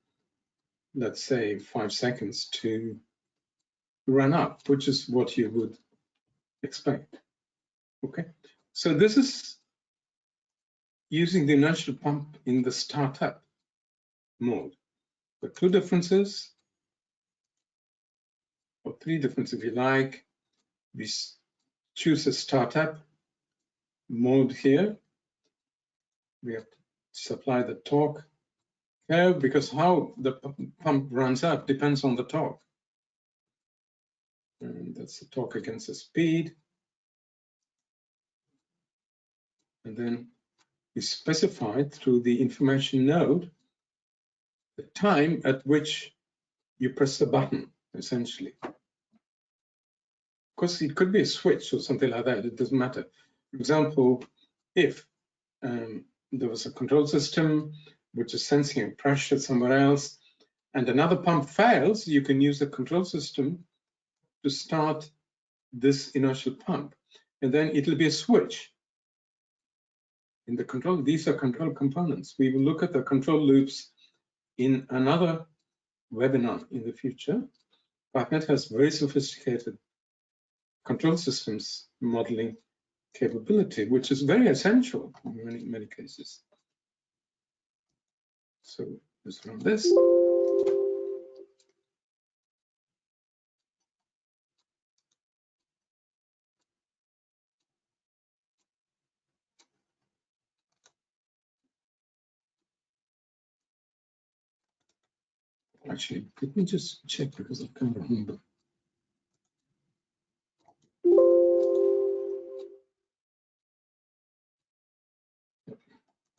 let's say, 5 seconds to run up, which is what you would expect. Okay, so this is using the inertial pump in the startup mode. The two differences, or three differences if you like. We choose a startup mode here. We have to supply the torque curve because how the pump runs up depends on the torque. And that's the torque against the speed. And then we specify through the information node the time at which you press the button, essentially. Of course, it could be a switch or something like that. It doesn't matter. For example, if there was a control system which is sensing a pressure somewhere else, and another pump fails, you can use the control system to start this inertial pump. And then it'll be a switch. In the control, these are control components. We will look at the control loops in another webinar in the future. PIPENET has very sophisticated control systems modeling capability, which is very essential in many cases. So let's run this. Actually, let me just check because I can't remember.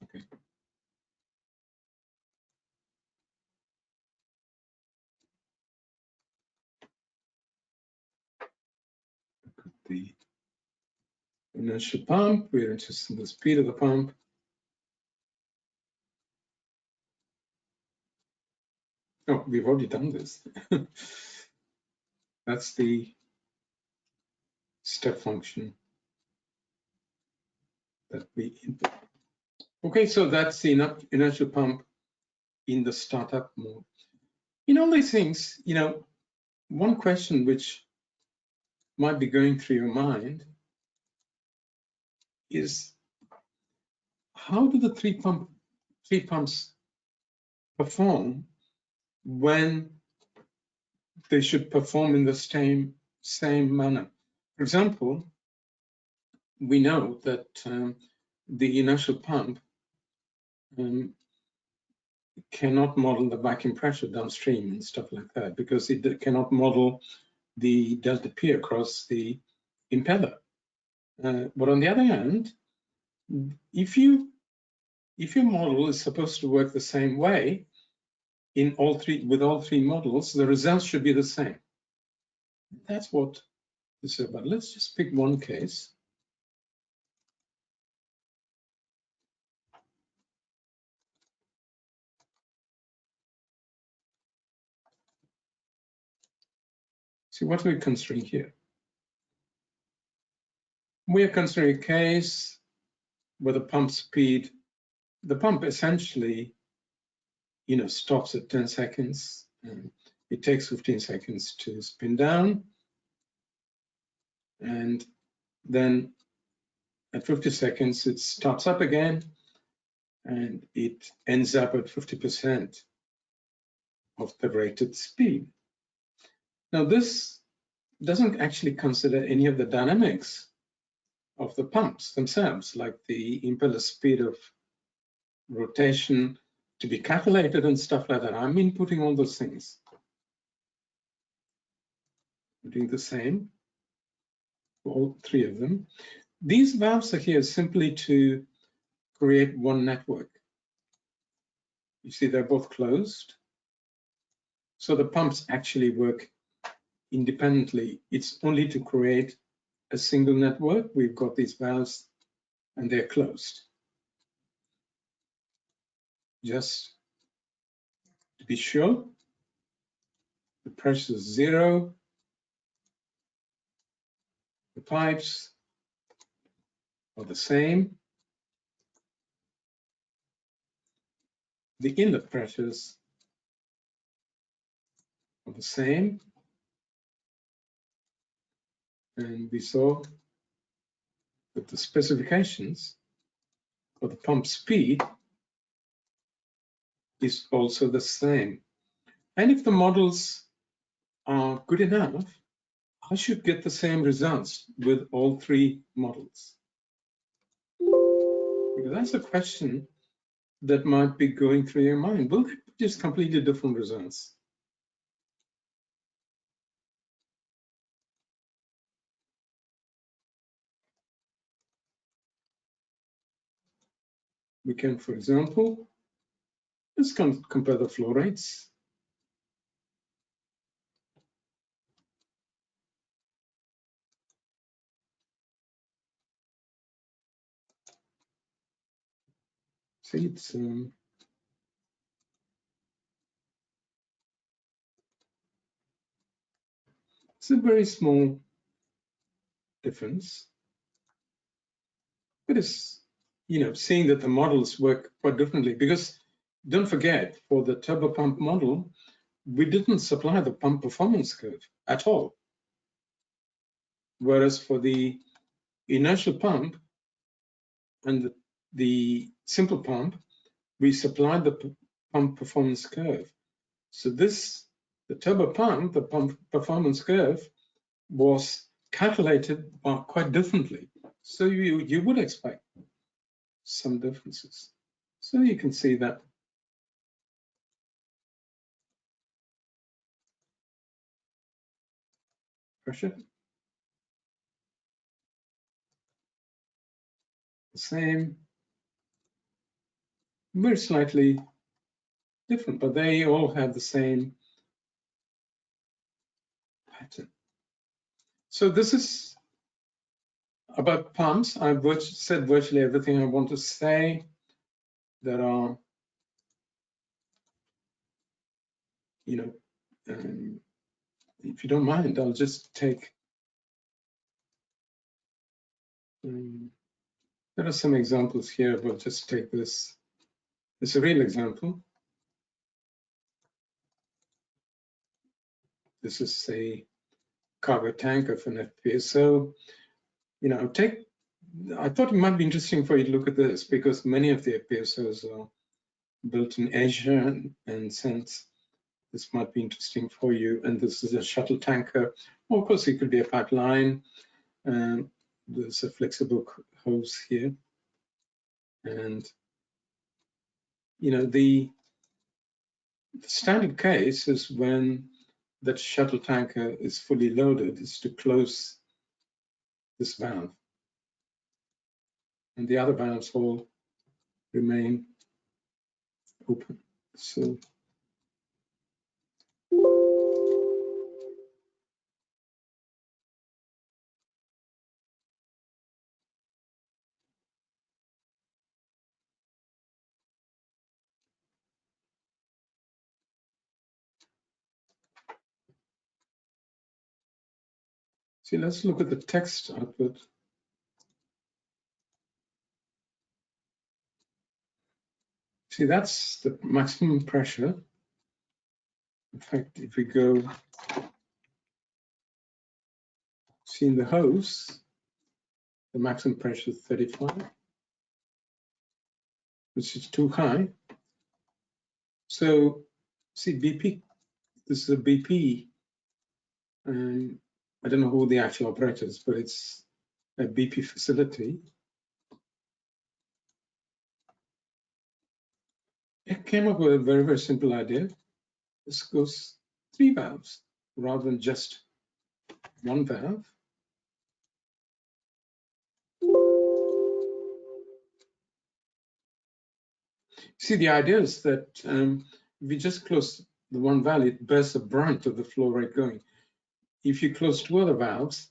Okay. The inertial pump, we're interested in the speed of the pump. Oh, we've already done this. That's the step function that we input. Okay, so that's the inertial pump in the startup mode. In all these things, one question which might be going through your mind is, how do the three pumps perform when they should perform in the same manner? For example, we know that the inertial pump cannot model the vacuum pressure downstream and stuff like that, because it cannot model the delta P across the impeller. But on the other hand, if your model is supposed to work the same way with all three models, the results should be the same. That's what this is about. Let's just pick one case. See, what are we considering here? We are considering a case where the pump essentially, stops at 10 seconds. And it takes 15 seconds to spin down. And then at 50 seconds, it starts up again, and it ends up at 50% of the rated speed. Now, this doesn't actually consider any of the dynamics of the pumps themselves, like the impeller speed of rotation to be calculated and stuff like that. I'm inputting all those things. I'm doing the same for all three of them. These valves are here simply to create one network. You see, they're both closed. So the pumps actually work independently. It's only to create a single network. We've got these valves and they're closed. Just to be sure, the pressure is 0. The pipes are the same. The inlet pressures are the same. And we saw that the specifications for the pump speed is also the same. And if the models are good enough, I should get the same results with all three models. Because that's a question that might be going through your mind. Will they produce completely different results? We can, for example, let's compare the flow rates. See, it's a very small difference. But it's, seeing that the models work quite differently, because don't forget, for the turbo pump model, we didn't supply the pump performance curve at all. whereas for the inertial pump and the simple pump, we supplied the pump performance curve. So this, the turbo pump, the pump performance curve, was calculated quite differently. So you would expect some differences. So you can see that. Pressure. The same. Very slightly different, but they all have the same pattern. So this is about pumps. I've said virtually everything I want to say. There are, if you don't mind, I'll just take, there are some examples here. We'll just take this. It's a real example. This is a cargo tank of an FPSO. I thought it might be interesting for you to look at this because many of the FPSOs are built in Asia, and since this might be interesting for you. And this is a shuttle tanker. Well, of course, it could be a pipeline. There's a flexible hose here. And, the standard case is when that shuttle tanker is fully loaded, is to close this valve. And the other valves all remain open. So see, let's look at the text output. See, that's the maximum pressure. In fact, if we go see in the hose, the maximum pressure is 35, which is too high. So see, BP, this is a BP, and I don't know who the actual operator is, but it's a BP facility. It came up with a very, very simple idea. This goes 3 valves rather than just 1 valve. See, the idea is that if we just close the 1 valve, it bears the brunt of the flow rate going. If you close 2 other valves,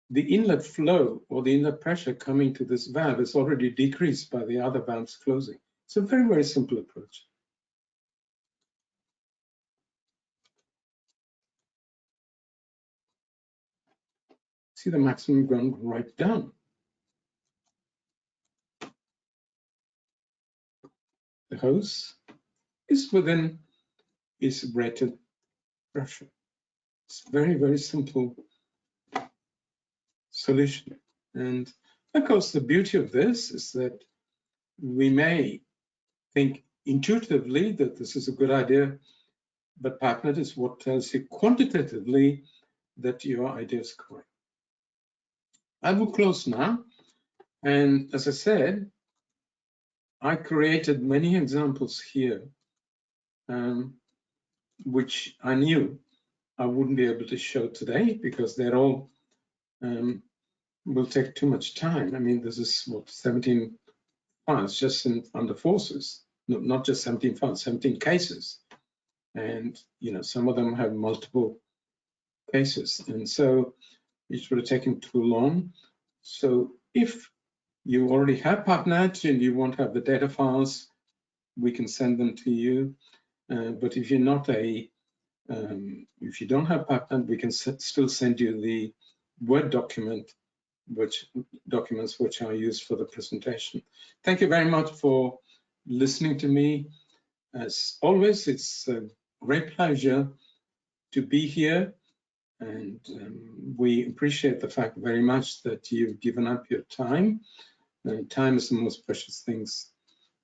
the inlet flow or the inlet pressure coming to this valve is already decreased by the other valves closing. It's a very, very simple approach. See the maximum going right down. The hose is within its rated pressure. It's very, very simple solution. And of course, the beauty of this is that we may think intuitively that this is a good idea, but PIPENET is what tells you quantitatively that your idea is correct. I will close now. And as I said, I created many examples here, which I knew I wouldn't be able to show today because they're all will take too much time. I mean, this is what 17 files just under forces, not just 17 files, 17 cases. And, some of them have multiple cases. And so it would have taken too long. So if you already have PIPENET and you want to have the data files, we can send them to you. But if you're not if you don't have PIPENET, we can still send you the Word documents which are used for the presentation. Thank you very much for listening to me. As always, it's a great pleasure to be here And we appreciate the fact very much that you've given up your time. Time is the most precious things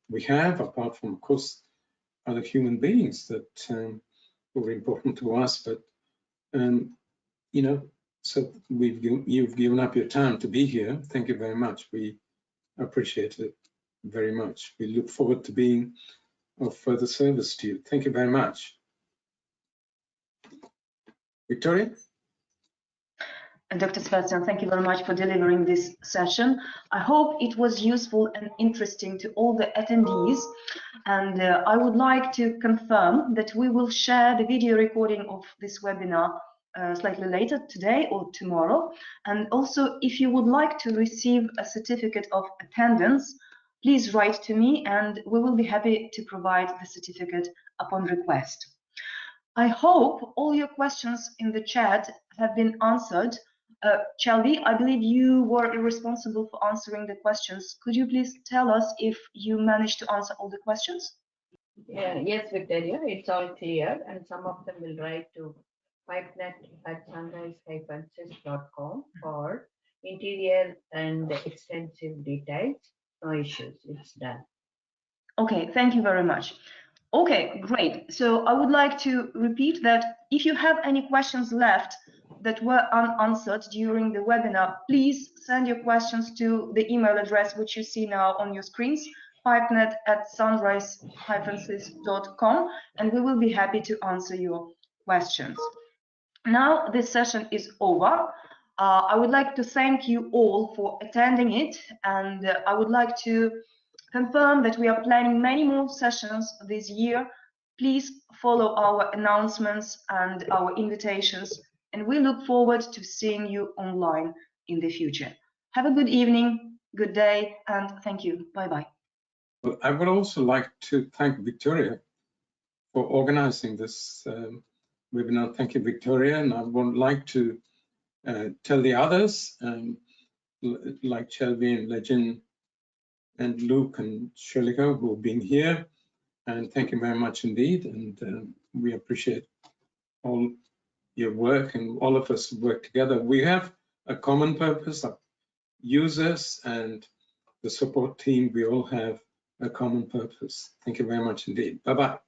we have, apart from, of course, other human beings that were important to us. But, you know, so you've given up your time to be here. Thank you very much. We appreciate it very much. We look forward to being of further service to you. Thank you very much. Victoria? Dr. Sebastian, thank you very much for delivering this session. I hope it was useful and interesting to all the attendees. And I would like to confirm that we will share the video recording of this webinar slightly later today or tomorrow. And also, if you would like to receive a certificate of attendance, please write to me and we will be happy to provide the certificate upon request. I hope all your questions in the chat have been answered. Shelby, I believe you were responsible for answering the questions. Could you please tell us if you managed to answer all the questions? Yeah, yes, Victoria, it's all clear, and some of them will write to pipenet@sunrise-sys.com for interior and extensive details. No issues, it's done. Okay, thank you very much. Okay, great. So I would like to repeat that if you have any questions left that were unanswered during the webinar, please send your questions to the email address which you see now on your screens, pipenet@sunrise-sys.com, and we will be happy to answer your questions. Now this session is over. I would like to thank you all for attending it, and I would like to confirm that we are planning many more sessions this year. Please follow our announcements and our invitations, and we look forward to seeing you online in the future. Have a good evening, good day, and thank you. Bye-bye. Well, I would also like to thank Victoria for organizing this webinar. Thank you, Victoria. And I would like to tell the others, like Shelby and Legend and Luke and Shalika, who have been here. And thank you very much indeed. And we appreciate all your work, and all of us work together. We have a common purpose of users and the support team. We all have a common purpose. Thank you very much indeed. Bye-bye.